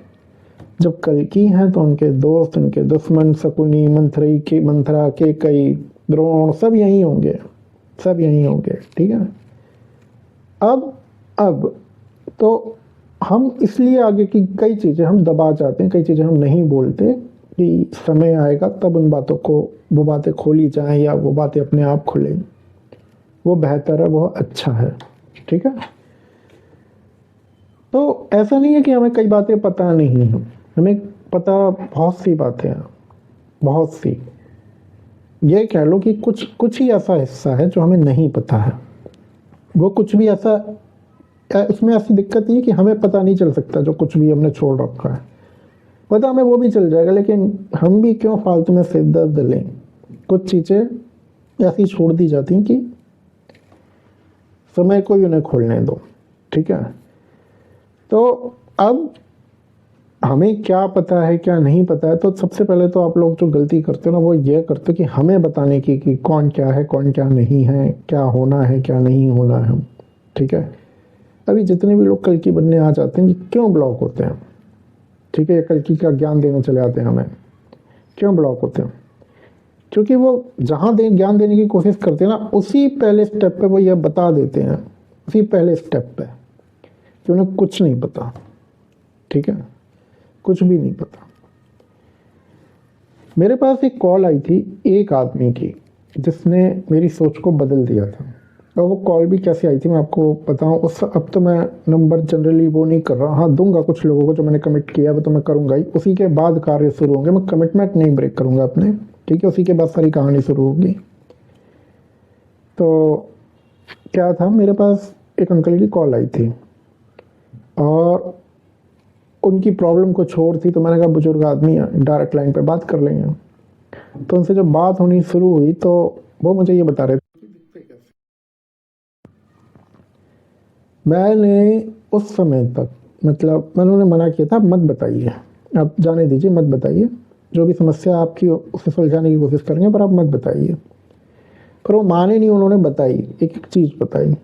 जब कल्कि हैं तो उनके दोस्त, उनके दुश्मन, शकुनी, मंथरा के कई द्रोण सब यहीं होंगे, सब यहीं होंगे, ठीक है। अब तो हम इसलिए आगे की कई चीज़ें हम दबा जाते हैं, कई चीज़ें हम नहीं बोलते कि समय आएगा तब उन बातों को, वो बातें खोली जाएं या वो बातें अपने आप खुलें, वो बेहतर है, वो अच्छा है, ठीक है। तो ऐसा नहीं है कि हमें कई बातें पता नहीं हैं, हमें पता बहुत सी बातें हैं, बहुत सी। ये कह लो कि कुछ ही ऐसा हिस्सा है जो हमें नहीं पता है। वो कुछ भी ऐसा, इसमें ऐसी दिक्कत नहीं है कि हमें पता नहीं चल सकता जो कुछ भी हमने छोड़ रखा है, पता हमें वो भी चल जाएगा, लेकिन हम भी क्यों फालतू में सिर दर्द लें। कुछ चीज़ें ऐसी छोड़ दी जाती हैं कि समय को ही उन्हें खोलने दो, ठीक है। तो अब हमें क्या पता है क्या नहीं पता है, तो सबसे पहले तो आप लोग जो गलती करते हो ना, वो ये करते हो कि हमें बताने की कि कौन क्या है कौन क्या नहीं है, क्या होना है क्या नहीं होना है, ठीक है। अभी जितने भी लोग कल्कि बनने आ जाते हैं, ये क्यों ब्लॉक होते हैं, ठीक है, कल्कि का ज्ञान देने चले आते हैं, हमें क्यों ब्लॉक होते हैं? क्योंकि वो जहाँ ज्ञान देने की कोशिश करते हैं ना, उसी पहले स्टेप पे वो ये बता देते हैं, उसी पहले स्टेप पे, कि उन्हें कुछ नहीं पता, ठीक है, कुछ भी नहीं पता। मेरे पास एक कॉल आई थी एक आदमी की जिसने मेरी सोच को बदल दिया था। और वो कॉल भी कैसे आई थी मैं आपको बताऊं। उस अब तो मैं नंबर जनरली वो नहीं कर रहा, हाँ दूंगा कुछ लोगों को जो मैंने कमिट किया वो तो मैं करूँगा ही, उसी के बाद कार्य शुरू होंगे, मैं कमिटमेंट नहीं ब्रेक करूँगा अपने, ठीक है, उसी के बाद सारी कहानी शुरू होगी। तो क्या था, मेरे पास एक अंकल की कॉल आई थी और उनकी प्रॉब्लम कुछ और थी, तो मैंने कहा बुजुर्ग आदमी है, डायरेक्ट लाइन पे बात कर लेंगे। तो उनसे जब बात होनी शुरू हुई तो वो मुझे ये बता रहे थे, मैंने उस समय तक, मतलब मैंने उन्हें मना किया था मत बताइए, आप जाने दीजिए, मत बताइए, जो भी समस्या आपकी उसे सुलझाने की कोशिश करेंगे पर आप मत बताइए। पर वो माने नहीं, उन्होंने बताई, एक एक चीज़ बताई।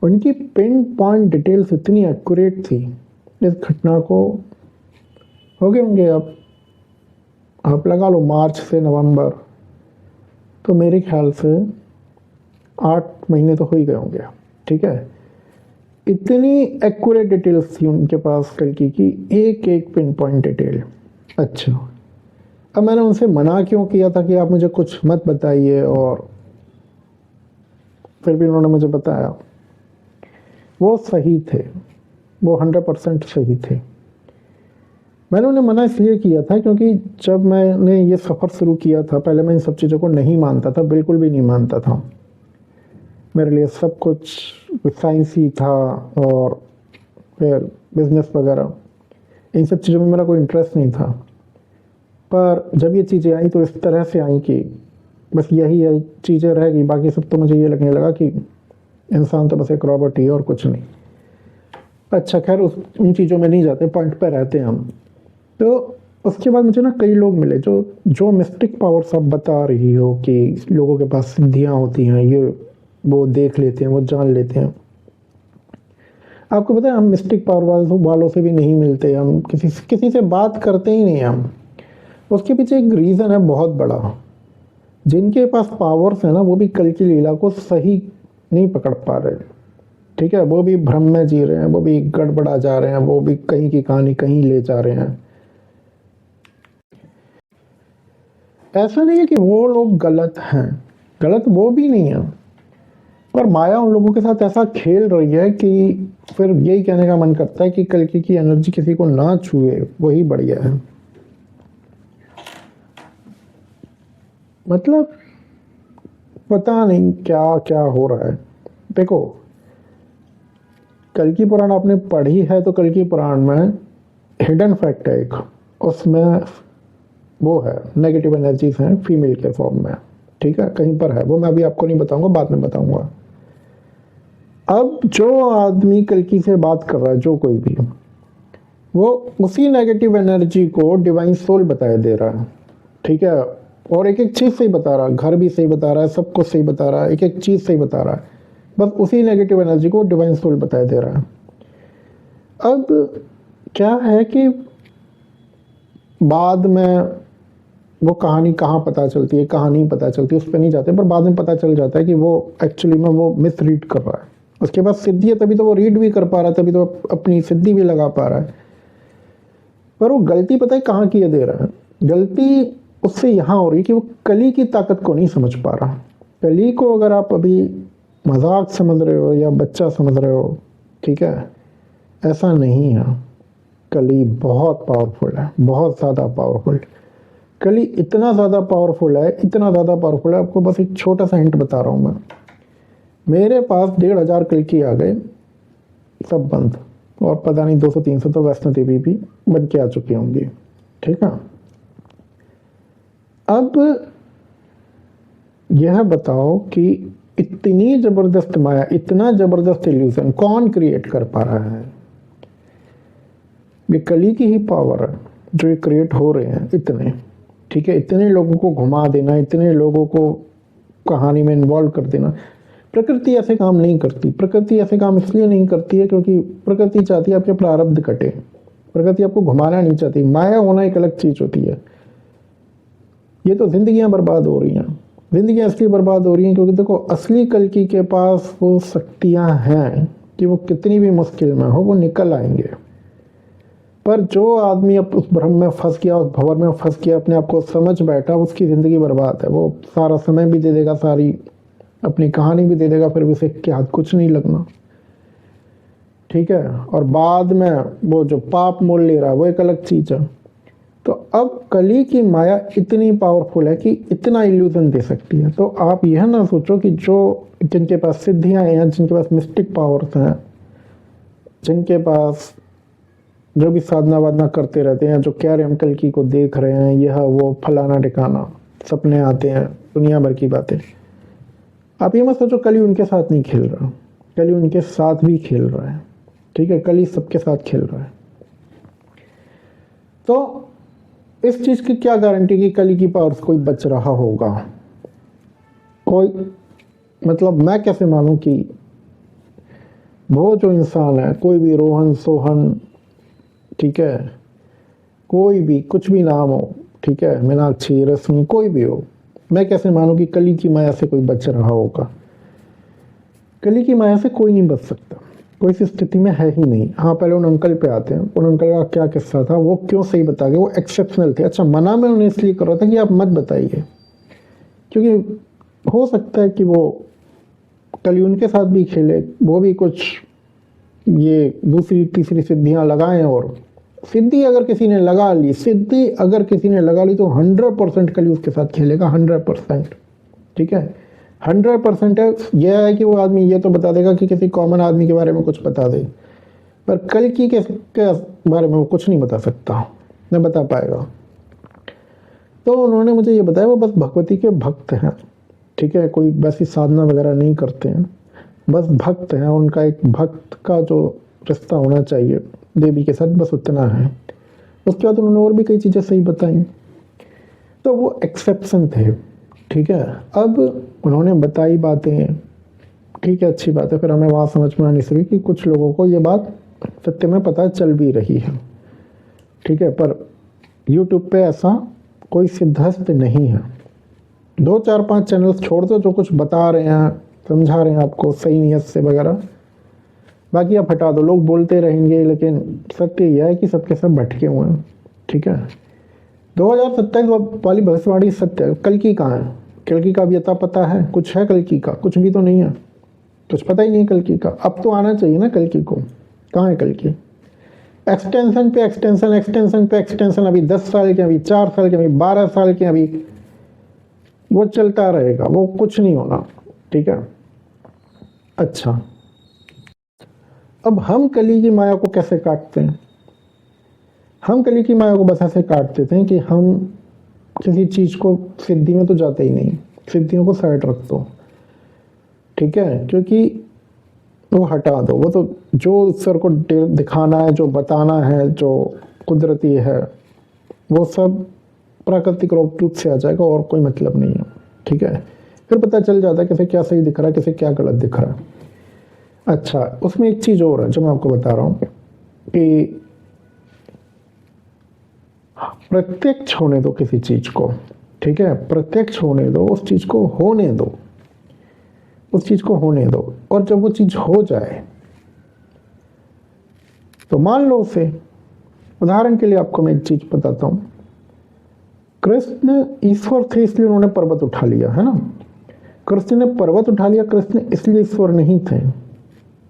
उनकी पिन पॉइंट डिटेल्स इतनी एक्यूरेट थी इस घटना को हो गए होंगे अब आप लगा लो मार्च से नवंबर, तो मेरे ख्याल से 8 महीने तो हो ही गए होंगे। ठीक है, इतनी एक्यूरेट डिटेल्स थी उनके पास कल्कि की, एक एक पिन पॉइंट डिटेल। अच्छा, अब मैंने उनसे मना क्यों किया था कि आप मुझे कुछ मत बताइए, और फिर भी उन्होंने मुझे बताया। वो सही थे, वो 100% सही थे। मैंने उन्हें मना इसलिए किया था क्योंकि जब मैंने ये सफ़र शुरू किया था, पहले मैं इन सब चीज़ों को नहीं मानता था, बिल्कुल भी नहीं मानता था। मेरे लिए सब कुछ साइंस ही था, और फिर बिजनेस वगैरह, इन सब चीज़ों में मेरा कोई इंटरेस्ट नहीं था। पर जब ये चीज़ें आई तो इस तरह से आई कि बस यही चीज़ें रह गई, बाकी सब तो मुझे ये लगने लगा कि इंसान तो बस एक रॉबोट ही है और कुछ नहीं। अच्छा खैर, उन चीज़ों में नहीं जाते, पॉइंट पे रहते हैं हम। तो उसके बाद मुझे ना कई लोग मिले जो जो मिस्टिक पावर्स आप बता रही हो कि लोगों के पास सिद्धियाँ होती हैं, ये वो देख लेते हैं, वो जान लेते हैं। आपको पता है हम मिस्टिक पावर वालों से भी नहीं मिलते, हम किसी से बात करते ही नहीं हम। उसके पीछे एक रीज़न है बहुत बड़ा। जिनके पास पावर्स है ना, वो भी कल की लीला को सही नहीं पकड़ पा रहे। ठीक है, वो भी भ्रम में जी रहे हैं, वो भी गड़बड़ा जा रहे हैं, वो भी कहीं की कहानी कहीं ले जा रहे हैं। ऐसा नहीं है कि वो लोग गलत हैं, गलत वो भी नहीं है, पर माया उन लोगों के साथ ऐसा खेल रही है कि फिर यही कहने का मन करता है कि कल की एनर्जी किसी को ना छुए, वही बढ़िया है। मतलब पता नहीं क्या क्या हो रहा है। देखो, कल की पुराण आपने पढ़ी है तो कल की पुराण में हिडन फैक्ट है एक, उसमें वो है नेगेटिव एनर्जीज हैं फीमेल के फॉर्म में। ठीक है, कहीं पर है वो, मैं अभी आपको नहीं बताऊंगा, बाद में बताऊंगा। अब जो आदमी कल्कि से बात कर रहा है, जो कोई भी, वो उसी नेगेटिव एनर्जी को डिवाइन सोल बताया दे रहा है। ठीक है, और एक एक चीज़ सही बता रहा है, घर भी सही बता रहा है, सब कुछ सही बता रहा है, एक एक चीज़ सही बता रहा है, बस उसी नेगेटिव एनर्जी को डिवाइन सोल बताया दे रहा है। अब क्या है कि बाद में वो कहानी कहाँ पता चलती है, कहाँ नहीं पता चलती, उस पर नहीं जाते, पर बाद में पता चल जाता है कि वो एक्चुअली में वो मिस रीड कर रहा है। उसके बाद सिद्धि है, तभी तो वो रीड भी कर पा रहा है, तभी तो अपनी सिद्धि भी लगा पा रहा है। पर वो गलती पता है कहाँ की दे रहा है, गलती उससे यहाँ हो रही है कि वो कली की ताकत को नहीं समझ पा रहा। कली को अगर आप अभी मजाक समझ रहे हो या बच्चा समझ रहे हो, ठीक है, ऐसा नहीं है। कली बहुत पावरफुल है, बहुत ज़्यादा पावरफुल। कली इतना ज़्यादा पावरफुल है, इतना ज़्यादा पावरफुल है, आपको बस एक छोटा सा हिंट बता रहा हूँ मैं। मेरे पास 1,500 कल्कि आ गए, सब बंद, और पता नहीं 200-300 तो वैष्णो देवी भी बन के आ चुकी होंगी। ठीक है, अब यह बताओ कि इतनी ज़बरदस्त माया, इतना ज़बरदस्त इल्यूजन कौन क्रिएट कर पा रहा है? ये कली की ही पावर है जो ये क्रिएट हो रहे हैं इतने। ठीक है, इतने लोगों को घुमा देना, इतने लोगों को कहानी में इन्वॉल्व कर देना। प्रकृति ऐसे काम नहीं करती। प्रकृति ऐसे काम इसलिए नहीं करती है क्योंकि प्रकृति चाहती है आपके प्रारब्ध कटे। प्रकृति आपको घुमाना नहीं चाहती। माया होना एक अलग चीज़ होती है। ये तो जिंदगियां बर्बाद हो रही हैं। जिंदगियां इसलिए बर्बाद हो रही हैं क्योंकि देखो, असली कल्कि के पास वो शक्तियां हैं कि वो कितनी भी मुश्किल में हो वो निकल आएंगे। पर जो आदमी अब उस भ्रम में फंस गया, उस भंवर में फंस गया, अपने आप को समझ बैठा, उसकी ज़िंदगी बर्बाद है। वो सारा समय भी दे देगा, सारी अपनी कहानी भी दे देगा, फिर भी उसे क्या हाथ कुछ नहीं लगना। ठीक है, और बाद में वो जो पाप मोल ले रहा है वो एक अलग चीज़ है। तो अब कली की माया इतनी पावरफुल है कि इतना इल्यूजन दे सकती है। तो आप यह ना सोचो कि जो जिनके पास सिद्धियां हैं, जिनके पास मिस्टिक पावर्स हैं, जिनके पास जो भी साधना वादना करते रहते हैं, जो कह रहे हैं हम कल्कि को देख रहे हैं, यह वो फलाना ठिकाना, सपने आते हैं, दुनिया भर की बातें, आप ये मत सोचो कली उनके साथ नहीं खेल रहा। कली उनके साथ भी खेल रहा है। ठीक है, कली सबके साथ खेल रहा है। तो इस चीज़ की क्या गारंटी कि कली की पावर से कोई बच रहा होगा? कोई, मतलब मैं कैसे मानूं कि वो जो इंसान है, कोई भी रोहन सोहन ठीक है, कोई भी कुछ भी नाम हो, ठीक है, मीनाक्षी, रश्मि, कोई भी हो, मैं कैसे मानूं कि कली की माया से कोई बच रहा होगा? कली की माया से कोई नहीं बच सकता, कोई इस स्थिति में है ही नहीं। हाँ, पहले उन अंकल पे आते हैं। उन अंकल का क्या किस्सा था, वो क्यों सही बता गए? वो एक्सेप्शनल थे। अच्छा, मना मैं उन्हें इसलिए कर रहा था कि आप मत बताइए, क्योंकि हो सकता है कि वो कल उनके साथ भी खेले, वो भी कुछ ये दूसरी तीसरी सिद्धियां लगाएं, और सिद्धि अगर किसी ने लगा ली, सिद्धि अगर किसी ने लगा ली तो 100% कल उसके साथ खेलेगा, 100%। ठीक है, 100% है। यह है कि वो आदमी ये तो बता देगा कि किसी कॉमन आदमी के बारे में कुछ बता दे, पर कल की के बारे में वो कुछ नहीं बता सकता, न बता पाएगा। तो उन्होंने मुझे ये बताया वो बस भगवती के भक्त हैं, ठीक है, कोई वैसी साधना वगैरह नहीं करते हैं, बस भक्त हैं। उनका एक भक्त का जो रिश्ता होना चाहिए देवी के साथ, बस उतना है। उसके बाद उन्होंने और भी कई चीज़ें सही बताई, तो वो एक्सेप्शन थे। ठीक है, अब उन्होंने बताई बातें, ठीक है, अच्छी बात है। फिर हमें वहाँ समझ में आनी शुरू कि कुछ लोगों को ये बात सत्य में पता चल भी रही है, ठीक है, पर यूट्यूब पे ऐसा कोई सिद्धस्त नहीं है। 2 4 5 चैनल्स छोड़ दो जो कुछ बता रहे हैं, समझा रहे हैं आपको सही नीयत से वगैरह, बाकी आप हटा दो। लोग बोलते रहेंगे, लेकिन सत्य यह है कि सबके सब भटके हुए हैं। ठीक है, 2027 वाली भविष्यवाणी सत्य है। कल की कहाँ है? कल की का भी अता पता है? कुछ है कल की का? कुछ भी तो नहीं है, कुछ पता ही नहीं कल की का। अब तो आना चाहिए ना कल की को, कहाँ है कल की? एक्सटेंशन पे एक्सटेंशन, एक्सटेंशन पे एक्सटेंशन, अभी 10 साल के, अभी 4 साल के, अभी 12 साल के, अभी वो चलता रहेगा, वो कुछ नहीं होना। ठीक है, अच्छा, अब हम कली की माया को कैसे काटते हैं? हम कली की माया को बस ऐसे काट देते हैं कि हम किसी चीज़ को, सिद्धि में तो जाते ही नहीं, सिद्धियों को साइड रख दो, ठीक है, क्योंकि वो हटा दो। वो तो जो ईश्वर को दिखाना है, जो बताना है, जो कुदरती है, वो सब प्राकृतिक रूप से आ जाएगा, और कोई मतलब नहीं है। ठीक है, फिर पता चल जाता है किसे क्या सही दिख रहा है, किसे क्या गलत दिख रहा है। अच्छा, उसमें एक चीज़ और है जो मैं आपको बता रहा हूँ कि प्रत्यक्ष होने दो किसी चीज़ को, ठीक है, प्रत्यक्ष होने दो, उस चीज़ को होने दो, उस चीज़ को होने दो। और जब वो चीज़ हो जाए तो मान लो उसे। उदाहरण के लिए आपको मैं एक चीज़ बताता हूँ। कृष्ण ईश्वर थे इसलिए उन्होंने पर्वत उठा लिया, है ना? कृष्ण ने पर्वत उठा लिया, कृष्ण इसलिए ईश्वर नहीं थे,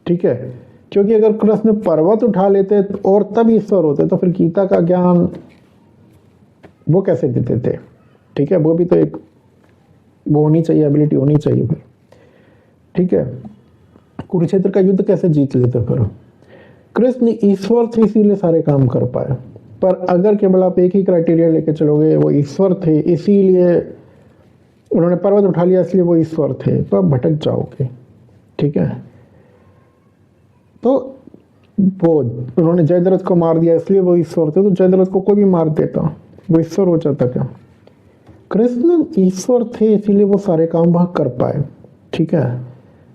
ठीक है, क्योंकि अगर कृष्ण पर्वत उठा लेते और तब ईश्वर होते तो फिर गीता का ज्ञान वो कैसे देते थे? ठीक है, वो भी तो एक वो होनी चाहिए, एबिलिटी होनी चाहिए फिर। ठीक है, कुरुक्षेत्र का युद्ध कैसे जीत लेते फिर? कृष्ण ईश्वर थे इसीलिए सारे काम कर पाए। पर अगर केवल आप एक ही क्राइटेरिया लेके चलोगे, वो ईश्वर थे इसीलिए उन्होंने पर्वत उठा लिया इसलिए वो ईश्वर थे, तो आप भटक जाओगे। ठीक है, तो वो उन्होंने जयद्रथ को मार दिया इसलिए वो ईश्वर थे, तो जयद्रथ को कोई भी मार देता, वो ईश्वर हो जाता क्या? कृष्ण ईश्वर थे इसीलिए वो सारे काम वह कर पाए। ठीक है,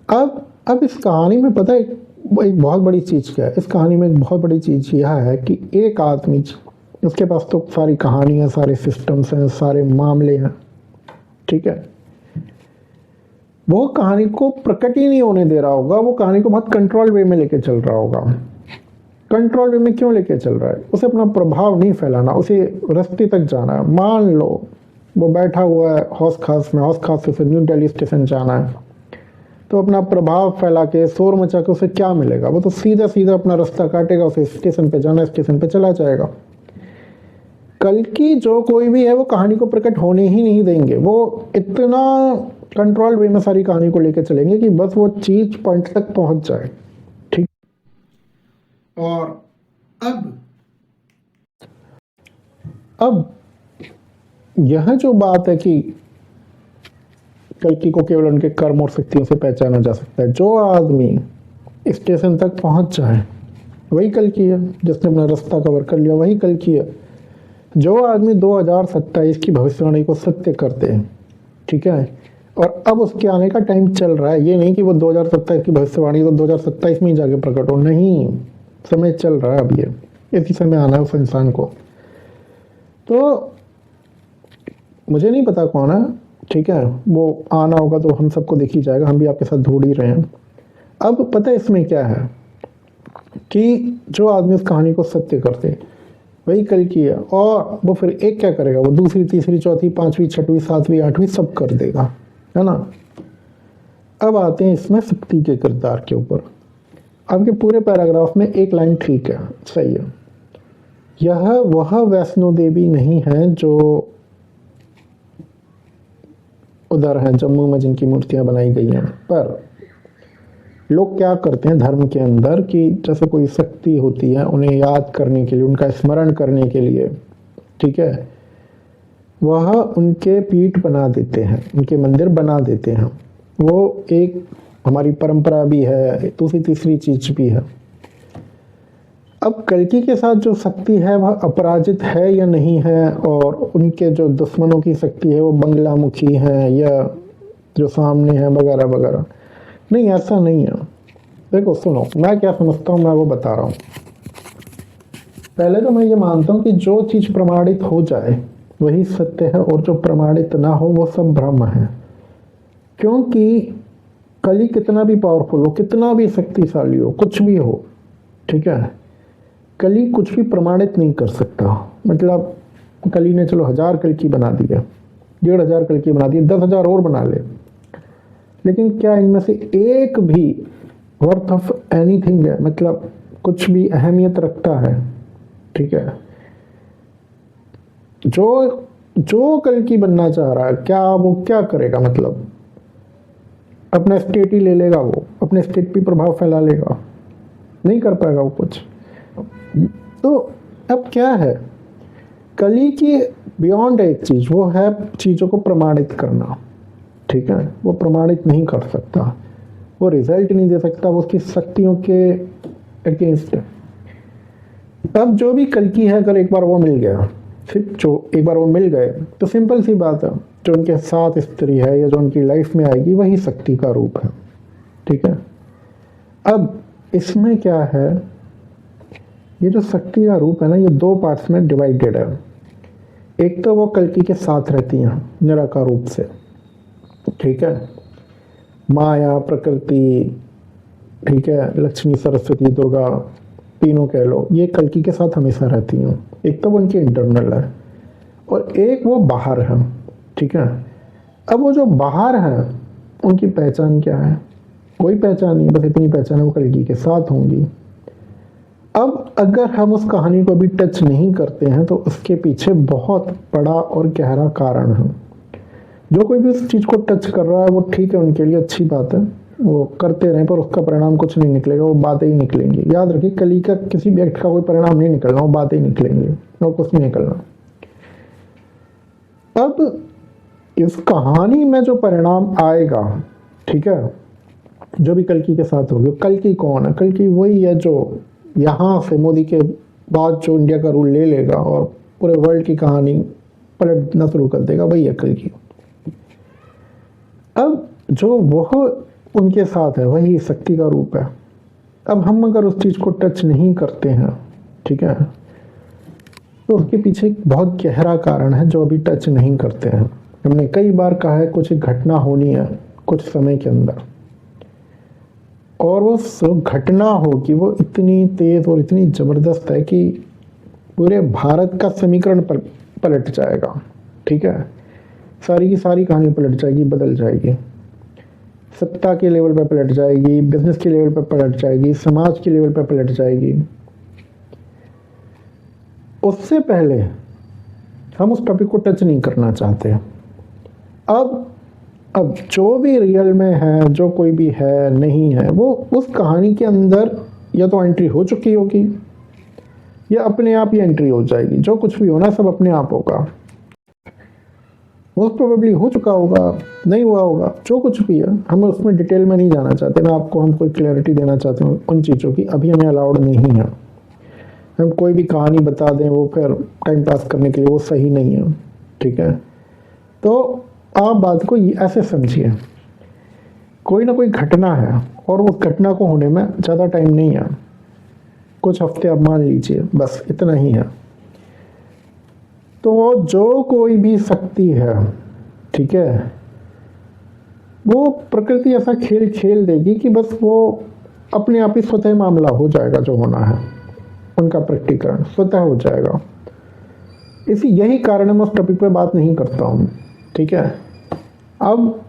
अब इस कहानी में पता है एक बहुत बड़ी चीज़ क्या है? इस कहानी में एक बहुत बड़ी चीज़ यह है कि एक आदमी, उसके पास तो सारी कहानियाँ, सारे सिस्टम्स हैं, सारे मामले हैं, ठीक है, वो कहानी को प्रकट ही नहीं होने दे रहा होगा, वो कहानी को बहुत कंट्रोल वे में लेके चल रहा होगा। कंट्रोल वे में क्यों लेके चल रहा है? उसे अपना प्रभाव नहीं फैलाना, उसे रास्ते तक जाना है। मान लो वो बैठा हुआ है हौस खास में, हौस खास से न्यू दिल्ली स्टेशन जाना है, तो अपना प्रभाव फैला के शोर मचा के उसे क्या मिलेगा? वो तो सीधा सीधा अपना रास्ता काटेगा, उसे स्टेशन पे जाना, स्टेशन पे चला जाएगा। कल की जो कोई भी है वो कहानी को प्रकट होने ही नहीं देंगे, वो इतना कंट्रोल वे में सारी कहानी को लेकर चलेंगे कि बस वो चीज पॉइंट तक पहुंच जाए। ठीक, और अब यह जो बात है कि कल्कि को केवल उनके कर्म और शक्तियों से पहचाना जा सकता है। जो आदमी स्टेशन तक पहुंच जाए वही कल्कि है, जिसने अपना रास्ता कवर कर लिया वही कल्कि है। जो आदमी 2027 की भविष्यवाणी को सत्य करते हैं, ठीक है, और अब उसके आने का टाइम चल रहा है, ये नहीं कि वो 2027 की भविष्यवाणी तो 2027 में ही जाके प्रकट हो, नहीं, समय चल रहा है अब। ये इसी समय आना है उस इंसान को। तो मुझे नहीं पता कौन है, ठीक है, वो आना होगा तो हम सबको दिख ही जाएगा, हम भी आपके साथ ढूंढ ही रहे हैं। अब पता है इसमें क्या है कि जो आदमी उस कहानी को सत्य करते वही कल की है, और वो फिर एक क्या करेगा, वो दूसरी तीसरी चौथी पांचवी छठवीं सातवीं आठवीं सब कर देगा, है ना। अब आते हैं इसमें शक्ति के किरदार के ऊपर। आपके पूरे पैराग्राफ में एक लाइन ठीक है, सही है, यह वह वैष्णो देवी नहीं है जो उधर है जम्मू में जिनकी मूर्तियां बनाई गई हैं। पर लोग क्या करते हैं धर्म के अंदर कि जैसे कोई शक्ति होती है उन्हें याद करने के लिए, उनका स्मरण करने के लिए, ठीक है, वह उनके पीठ बना देते हैं, उनके मंदिर बना देते हैं। वो एक हमारी परंपरा भी है, दूसरी तीसरी चीज भी है। अब कल्कि के साथ जो शक्ति है वह अपराजित है या नहीं है, और उनके जो दुश्मनों की शक्ति है वो बंगलामुखी है या जो सामने है वगैरह वगैरह, नहीं ऐसा नहीं है। देखो सुनो, मैं क्या समझता हूँ मैं वो बता रहा हूँ। पहले तो मैं ये मानता हूँ कि जो चीज प्रमाणित हो जाए वही सत्य है, और जो प्रमाणित ना हो वो सब भ्रम है। क्योंकि कली कितना भी पावरफुल हो, कितना भी शक्तिशाली हो, कुछ भी हो, ठीक है, कली कुछ भी प्रमाणित नहीं कर सकता। मतलब कली ने चलो 1000 कल्कि बना दिया, 1500 कल्कि बना दिया, 10,000 और बना ले, लेकिन क्या इनमें से एक भी वर्थ ऑफ एनीथिंग है, मतलब कुछ भी अहमियत रखता है, ठीक है। जो कल्कि बनना चाह रहा है, क्या वो क्या करेगा, मतलब अपना स्टेट ही ले लेगा, वो अपने स्टेट पे प्रभाव फैला लेगा, नहीं कर पाएगा वो कुछ। तो अब क्या है, कली की बियॉन्ड एक चीज, वो है चीजों को प्रमाणित करना, ठीक है। वो प्रमाणित नहीं कर सकता, वो रिजल्ट नहीं दे सकता, वो उसकी शक्तियों के अगेंस्ट है। अब जो भी कल्कि है, अगर एक बार वो मिल गया, सिर्फ जो एक बार वो मिल गए तो सिंपल सी बात है, जो उनके साथ स्त्री है या जो उनकी लाइफ में आएगी वही शक्ति का रूप है, ठीक है। अब इसमें क्या है, ये जो शक्ति का रूप है ना, ये 2 पार्ट्स में डिवाइडेड है। एक तो वो कल्कि के साथ रहती हैं निराकार रूप से, ठीक है, माया प्रकृति, ठीक है, लक्ष्मी सरस्वती दुर्गा तीनों कह लो, ये कल्कि के साथ हमेशा रहती हैं। एक तो वो उनकी इंटरनल है और एक वो बाहर है, ठीक है। अब वो जो बाहर है उनकी पहचान क्या है, कोई पहचान नहीं, बस इतनी पहचान है वो कल्कि के साथ होंगी। अब अगर हम उस कहानी को भी टच नहीं करते हैं तो उसके पीछे बहुत बड़ा और गहरा कारण है। जो कोई भी उस चीज़ को टच कर रहा है वो ठीक है, उनके लिए अच्छी बात है, वो करते रहें, पर उसका परिणाम कुछ नहीं निकलेगा, वो बातें ही निकलेंगी। याद रखिए, कली का किसी भी एक्ट का कोई परिणाम नहीं निकलना, वो बातें ही निकलेंगी और कुछ नहीं निकलना। अब इस कहानी में जो परिणाम आएगा, ठीक है, जो भी कल्कि के साथ होगी, कल्कि कौन है, कल्कि वही है जो यहाँ से मोदी के बाद जो इंडिया का रूल ले लेगा और पूरे वर्ल्ड की कहानी पलटना शुरू कर देगा, वही है कल्कि। अब जो वह उनके साथ है वही शक्ति का रूप है। अब हम अगर उस चीज़ को टच नहीं करते हैं, ठीक है, तो उसके पीछे एक बहुत गहरा कारण है जो अभी टच नहीं करते हैं। हमने कई बार कहा है कुछ घटना होनी है कुछ समय के अंदर, और वो घटना होगी वो इतनी तेज और इतनी ज़बरदस्त है कि पूरे भारत का समीकरण पलट जाएगा, ठीक है, सारी की सारी कहानी पलट जाएगी, बदल जाएगी, सत्ता के लेवल पे पलट जाएगी, बिजनेस के लेवल पे पलट जाएगी, समाज के लेवल पे पलट जाएगी। उससे पहले हम उस टॉपिक को टच नहीं करना चाहते। अब जो भी रियल में है, जो कोई भी है नहीं है, वो उस कहानी के अंदर या तो एंट्री हो चुकी होगी या अपने आप ही एंट्री हो जाएगी। जो कुछ भी होना सब अपने आप होगा, मोस्ट प्रोबेबली हो चुका होगा, नहीं हुआ होगा, जो कुछ भी है। हम उसमें डिटेल में नहीं जाना चाहते ना, आपको हम कोई क्लैरिटी देना चाहते हैं उन चीज़ों की, अभी हमें अलाउड नहीं है। हम कोई भी कहानी बता दें वो फिर टाइम पास करने के लिए वो सही नहीं है, ठीक है। तो आप बात को ऐसे समझिए, कोई ना कोई घटना है और उस घटना को होने में ज़्यादा टाइम नहीं है, कुछ हफ्ते आप मान लीजिए, बस इतना ही है। तो जो कोई भी शक्ति है, ठीक है, वो प्रकृति ऐसा खेल खेल देगी कि बस वो अपने आप ही स्वतः मामला हो जाएगा, जो होना है उनका प्रकटीकरण स्वतः हो जाएगा। यही कारण है मैं उस टॉपिक पे बात नहीं करता हूँ, ठीक है। अब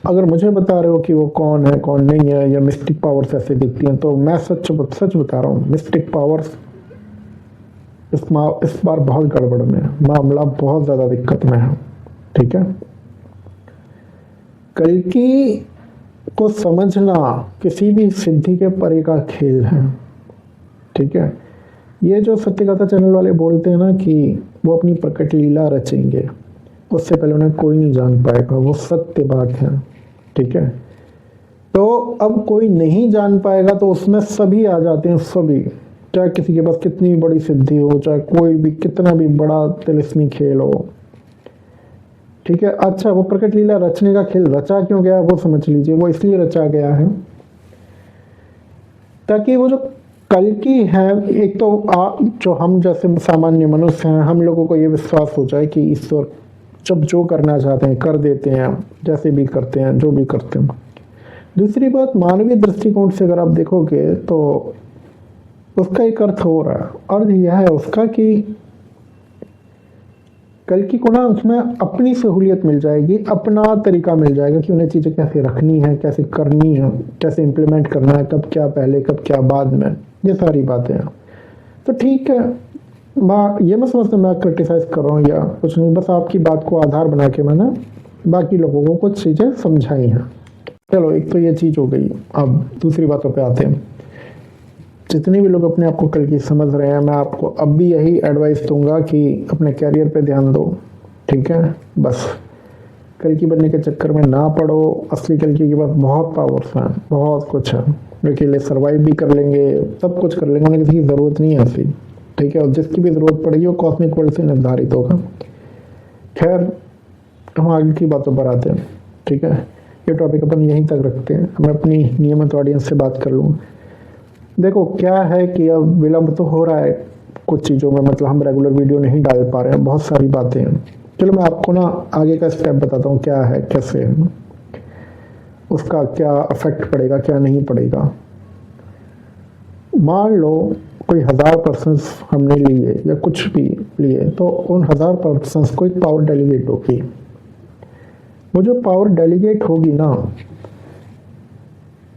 अगर मुझे बता रहे हो कि वो कौन है कौन नहीं है, या मिस्टिक पावर्स ऐसे दिखती हैं, तो मैं सच बता रहा हूँ, मिस्टिक पावर्स इस बार बहुत गड़बड़ में है, मामला बहुत ज़्यादा दिक्कत में है, ठीक है। कल्कि को समझना किसी भी सिद्धि के परे का खेल है, ठीक है। ये जो सत्यकथा चैनल वाले बोलते हैं ना कि वो अपनी प्रकट लीला रचेंगे, उससे पहले उन्हें कोई नहीं जान पाएगा, वो सत्य बात है, ठीक है। तो अब कोई नहीं जान पाएगा तो उसमें सभी आ जाते हैं, सभी, चाहे किसी के पास कितनी बड़ी सिद्धि हो, चाहे कोई भी कितना भी बड़ा तिलिस्मी खेल हो, ठीक है। अच्छा, वो प्रकट लीला रचने का खेल रचा क्यों गया वो समझ लीजिए। वो इसलिए रचा गया है ताकि वो जो कल्कि है, एक तो जो हम जैसे सामान्य मनुष्य हैं, हम लोगों को ये विश्वास हो जाए कि ईश्वर जब जो करना चाहते हैं कर देते हैं, जैसे भी करते हैं, जो भी करते हैं। दूसरी बात, मानवीय दृष्टिकोण से अगर आप देखोगे तो उसका एक अर्थ हो रहा है, अर्थ यह है उसका कि कल्कि को ना उसमें अपनी सहूलियत मिल जाएगी, अपना तरीका मिल जाएगा कि उन्हें चीज़ें कैसे रखनी है, कैसे करनी है, कैसे इम्प्लीमेंट करना है, कब क्या पहले कब क्या बाद में, ये सारी बातें हैं। तो ठीक है, ये मैं समझता मैं क्रिटिसाइज कर रहा हूँ या कुछ नहीं, बस आपकी बात को आधार बना के मैंने बाकी लोगों को कुछ चीज़ें समझाई हैं। चलो, एक तो ये चीज़ हो गई। अब दूसरी बातों पे आते हैं। जितने भी लोग अपने आप को कल्कि समझ रहे हैं, मैं आपको अब भी यही एडवाइस दूंगा कि अपने कैरियर पे ध्यान दो, ठीक है। बस कल्कि बनने के चक्कर में ना पड़ो। असली कल्कि के पास बहुत पावर्स हैं, बहुत कुछ है, अकेले सर्वाइव भी कर लेंगे, सब कुछ कर लेंगे, उन्हें किसी की ज़रूरत नहीं है ऐसी, ठीक है। और जिसकी भी ज़रूरत पड़ेगी वो कॉस्मिक वर्ल्ड से निर्धारित होगा। खैर, हम आगे की बातों पर आते हैं, ठीक है। ये टॉपिक अपन यहीं तक रखते हैं, मैं अपनी नियमित ऑडियंस से बात कर लूँ। देखो क्या है कि अब विलम्ब तो हो रहा है कुछ चीज़ों में, मतलब हम रेगुलर वीडियो नहीं डाल पा रहे हैं, बहुत सारी बातें हैं। चलो मैं आपको ना आगे का स्टेप बताता हूँ, क्या है, कैसे है, उसका क्या इफेक्ट पड़ेगा, क्या नहीं पड़ेगा। मान लो कोई 1000 पर्सन्स हमने लिए या कुछ भी लिए, तो उन 1000 पर्सन्स को एक पावर डेलीगेट होगी। वो जो पावर डेलीगेट होगी ना,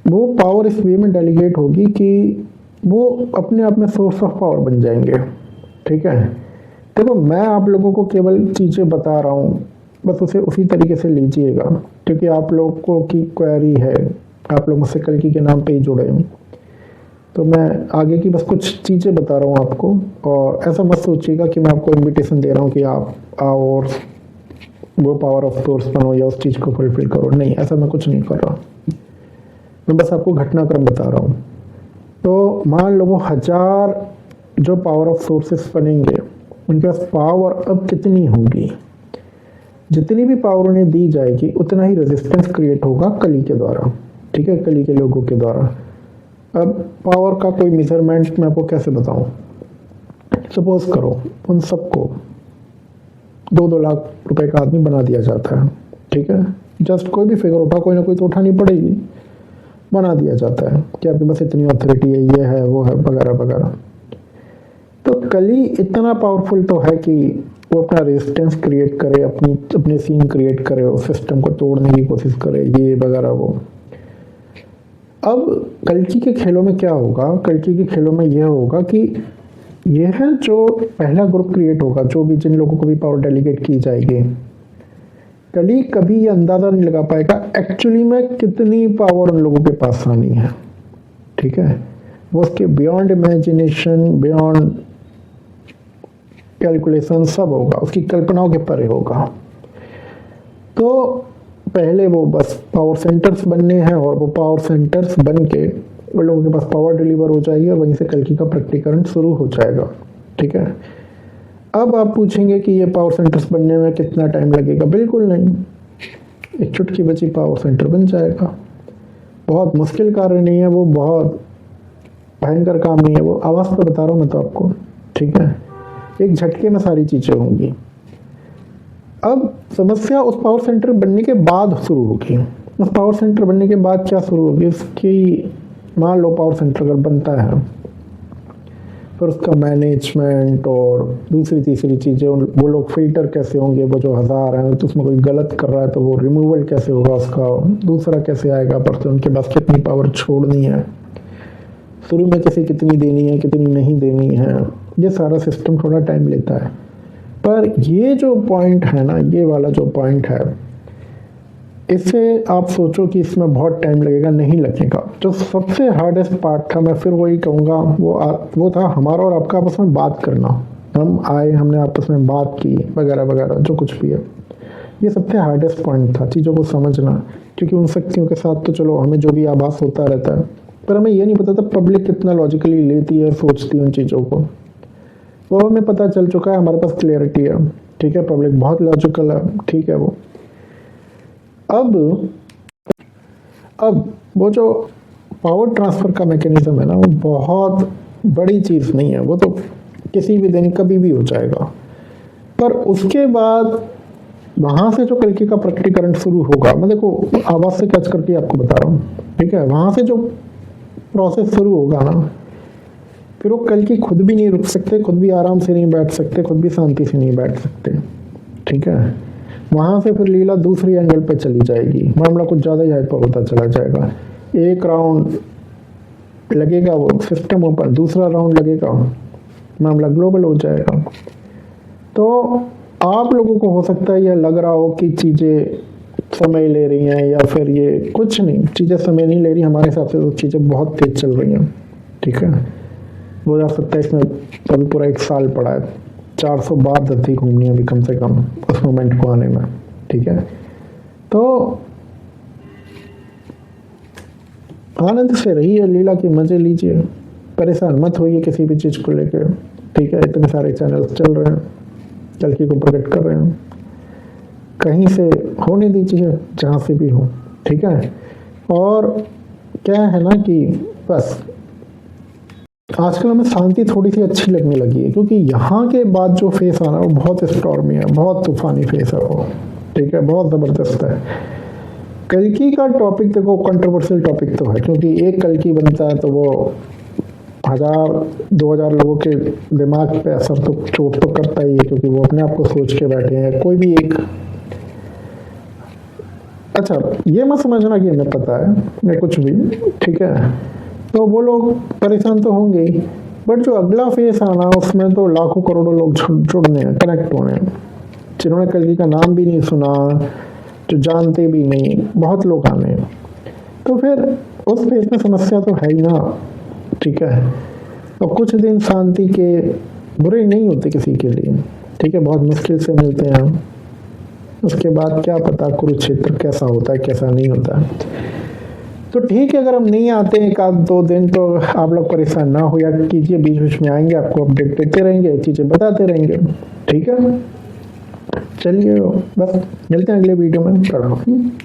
वो पावर इस वे में डेलीगेट होगी कि वो अपने आप में सोर्स ऑफ पावर बन जाएंगे, ठीक है। देखो, मैं आप लोगों को केवल चीज़ें बता रहा हूँ, बस उसे उसी तरीके से लीजिएगा, क्योंकि आप लोगों की क्वेरी है, आप लोग मुझसे कल्कि के नाम पे ही जुड़े हैं, तो मैं आगे की बस कुछ चीज़ें बता रहा हूँ आपको। और ऐसा मत सोचिएगा कि मैं आपको इन्विटेशन दे रहा हूँ कि आप आओ और वो पावर ऑफ सोर्स बनो या उस चीज़ को फुलफिल करो, नहीं, ऐसा मैं कुछ नहीं कर रहा। मैं बस आपको घटनाक्रम बता रहा हूँ। तो मान लो वो 1000 जो पावर ऑफ सोर्सेस बनेंगे, उनके पास पावर अब कितनी होगी, जितनी भी पावर उन्हें दी जाएगी उतना ही रेजिस्टेंस क्रिएट होगा कली के द्वारा, ठीक है, कली के लोगों के द्वारा। अब पावर का कोई मेजरमेंट मैं आपको कैसे बताऊं। सपोज करो उन सबको 2-2 लाख रुपए का आदमी बना दिया जाता है, ठीक है। जस्ट कोई भी फिगर उठा, कोई ना कोई तो उठानी पड़ेगी, बना दिया जाता है कि आपके पास इतनी अथॉरिटी है, ये है, वो है, वगैरह वगैरह। तो कली इतना पावरफुल तो है कि वो अपना रेजिस्टेंस क्रिएट करे, अपने सीन क्रिएट करे, उस सिस्टम को तोड़ने की कोशिश करे, ये वगैरह वो। अब कल्कि के खेलों में क्या होगा, कल्कि के खेलों में यह होगा कि यह है जो पहला ग्रुप क्रिएट होगा, जो भी जिन लोगों को भी पावर डेलीगेट की जाएगी, कली कभी ये अंदाजा नहीं लगा पाएगा एक्चुअली में कितनी पावर उन लोगों के पास आनी है, ठीक है। वो उसके बियॉन्ड इमेजिनेशन, बियॉन्ड कैलकुलेशन सब होगा, उसकी कल्पनाओं के परे होगा। तो पहले वो बस पावर सेंटर्स बनने हैं, और वो पावर सेंटर्स बन के उन लोगों के पास पावर डिलीवर हो जाएगी, और वहीं से कल्कि का प्रकटीकरण शुरू हो जाएगा, ठीक है। अब आप पूछेंगे कि ये पावर सेंटर्स बनने में कितना टाइम लगेगा। बिल्कुल नहीं, एक चुटकी बची पावर सेंटर बन जाएगा। बहुत मुश्किल कार्य नहीं है वो, बहुत भयंकर काम नहीं है वो, आवाज़ पे बता रहा हूँ मैं तो आपको, ठीक है। एक झटके में सारी चीज़ें होंगी। अब समस्या उस पावर सेंटर बनने के बाद शुरू होगी। उस पावर सेंटर बनने के बाद क्या शुरू होगी, उसकी मान लो पावर सेंटर अगर बनता है, फिर उसका मैनेजमेंट और दूसरी तीसरी चीज़ें, वो लोग फिल्टर कैसे होंगे, वो जो 1000 हैं तो उसमें कोई गलत कर रहा है तो वो रिमूवल कैसे होगा उसका, दूसरा कैसे आएगा पर्सन, उनके पास कितनी पावर छोड़नी है, शुरू में किसी कितनी देनी है कितनी नहीं देनी है, ये सारा सिस्टम थोड़ा टाइम लेता है। पर ये जो पॉइंट है ना, ये वाला जो पॉइंट है, इससे आप सोचो कि इसमें बहुत टाइम लगेगा, नहीं लगेगा। जो सबसे हार्डेस्ट पार्ट था, मैं फिर वही कहूँगा, वो था हमारा और आपका आपस में बात करना। हम आए, हमने आपस में बात की वगैरह वगैरह जो कुछ भी है, ये सबसे हार्डेस्ट पॉइंट था, चीज़ों को समझना। क्योंकि उन शक्तियों के साथ तो चलो हमें जो भी आभास होता रहता है, पर हमें ये नहीं पता था पब्लिक कितना लॉजिकली लेती है, सोचती है उन चीज़ों को। वो हमें पता चल चुका है, हमारे पास क्लियरिटी है, ठीक है। पब्लिक बहुत लॉजिकल है, ठीक है। वो अब वो जो पावर ट्रांसफ़र का मैकेनिज्म है ना, वो बहुत बड़ी चीज़ नहीं है, वो तो किसी भी दिन कभी भी हो जाएगा। पर उसके बाद वहाँ से जो कल्कि का प्रकटीकरण शुरू होगा, मैं देखो आवाज़ से कैच करके आपको बता रहा हूँ, ठीक है। वहाँ से जो प्रोसेस शुरू होगा ना, फिर वो कल्कि खुद भी नहीं रुक सकते, खुद भी आराम से नहीं बैठ सकते, खुद भी शांति से नहीं बैठ सकते, ठीक है। वहाँ से फिर लीला दूसरी एंगल पे चली जाएगी, मामला कुछ ज़्यादा ही हाइपर होता चला जाएगा। एक राउंड लगेगा वो सिस्टम ओपन, दूसरा राउंड लगेगा मामला ग्लोबल हो जाएगा। तो आप लोगों को हो सकता है यह लग रहा हो कि चीज़ें समय ले रही हैं, या फिर ये कुछ नहीं, चीज़ें समय नहीं ले रही, हमारे हिसाब से तो चीज़ें बहुत तेज़ चल रही हैं, ठीक है। 2027 में अभी पूरा 1 साल पड़ा है, 400 बार धरती घूमनी है अभी कम से कम उस मोमेंट को आने में, ठीक है। तो आनंद से रहिए, लीला के मजे लीजिए, परेशान मत होइए किसी भी चीज़ को लेकर, ठीक है। इतने सारे चैनल्स चल रहे हैं, कल्कि को प्रकट कर रहे हैं, कहीं से होने दीजिए, जहाँ से भी हो, ठीक है। और क्या है ना कि बस आजकल हमें शांति थोड़ी सी अच्छी लगने लगी है, क्योंकि यहाँ के बाद जो फेस आना वो बहुत स्टॉर्मी है, बहुत तूफानी फेस है वो, ठीक है, बहुत ज़बरदस्त है। कल्कि का टॉपिक देखो कंट्रोवर्शियल टॉपिक तो है, क्योंकि एक कल्कि बनता है तो वो 1000-2000 लोगों के दिमाग पे असर तो चोट तो करता ही है, क्योंकि वो अपने आप को सोच के बैठे हैं कोई भी एक। अच्छा, ये मत समझना कि हमें पता है या कुछ भी, ठीक है। तो वो लोग परेशान तो होंगे ही, बट जो अगला फेस आना उसमें तो लाखों करोड़ों लोग जुड़ने हैं, कनेक्ट होने हैं, जिन्होंने कल्कि का नाम भी नहीं सुना, जो जानते भी नहीं, बहुत लोग आने हैं। तो फिर उस फेस में समस्या तो है ही ना, ठीक है। और कुछ दिन शांति के बुरे नहीं होते किसी के लिए, ठीक है, बहुत मुश्किल से मिलते हैं। उसके बाद क्या पता कुरुक्षेत्र कैसा होता है कैसा नहीं होता है। तो ठीक है, अगर हम नहीं आते 1-2 दिन तो आप लोग परेशान ना हो या कीजिए, बीच बीच में आएंगे, आपको अपडेट देते रहेंगे, चीज़ें बताते रहेंगे, ठीक है। चलिए बस मिलते हैं अगले वीडियो में, प्रणाम।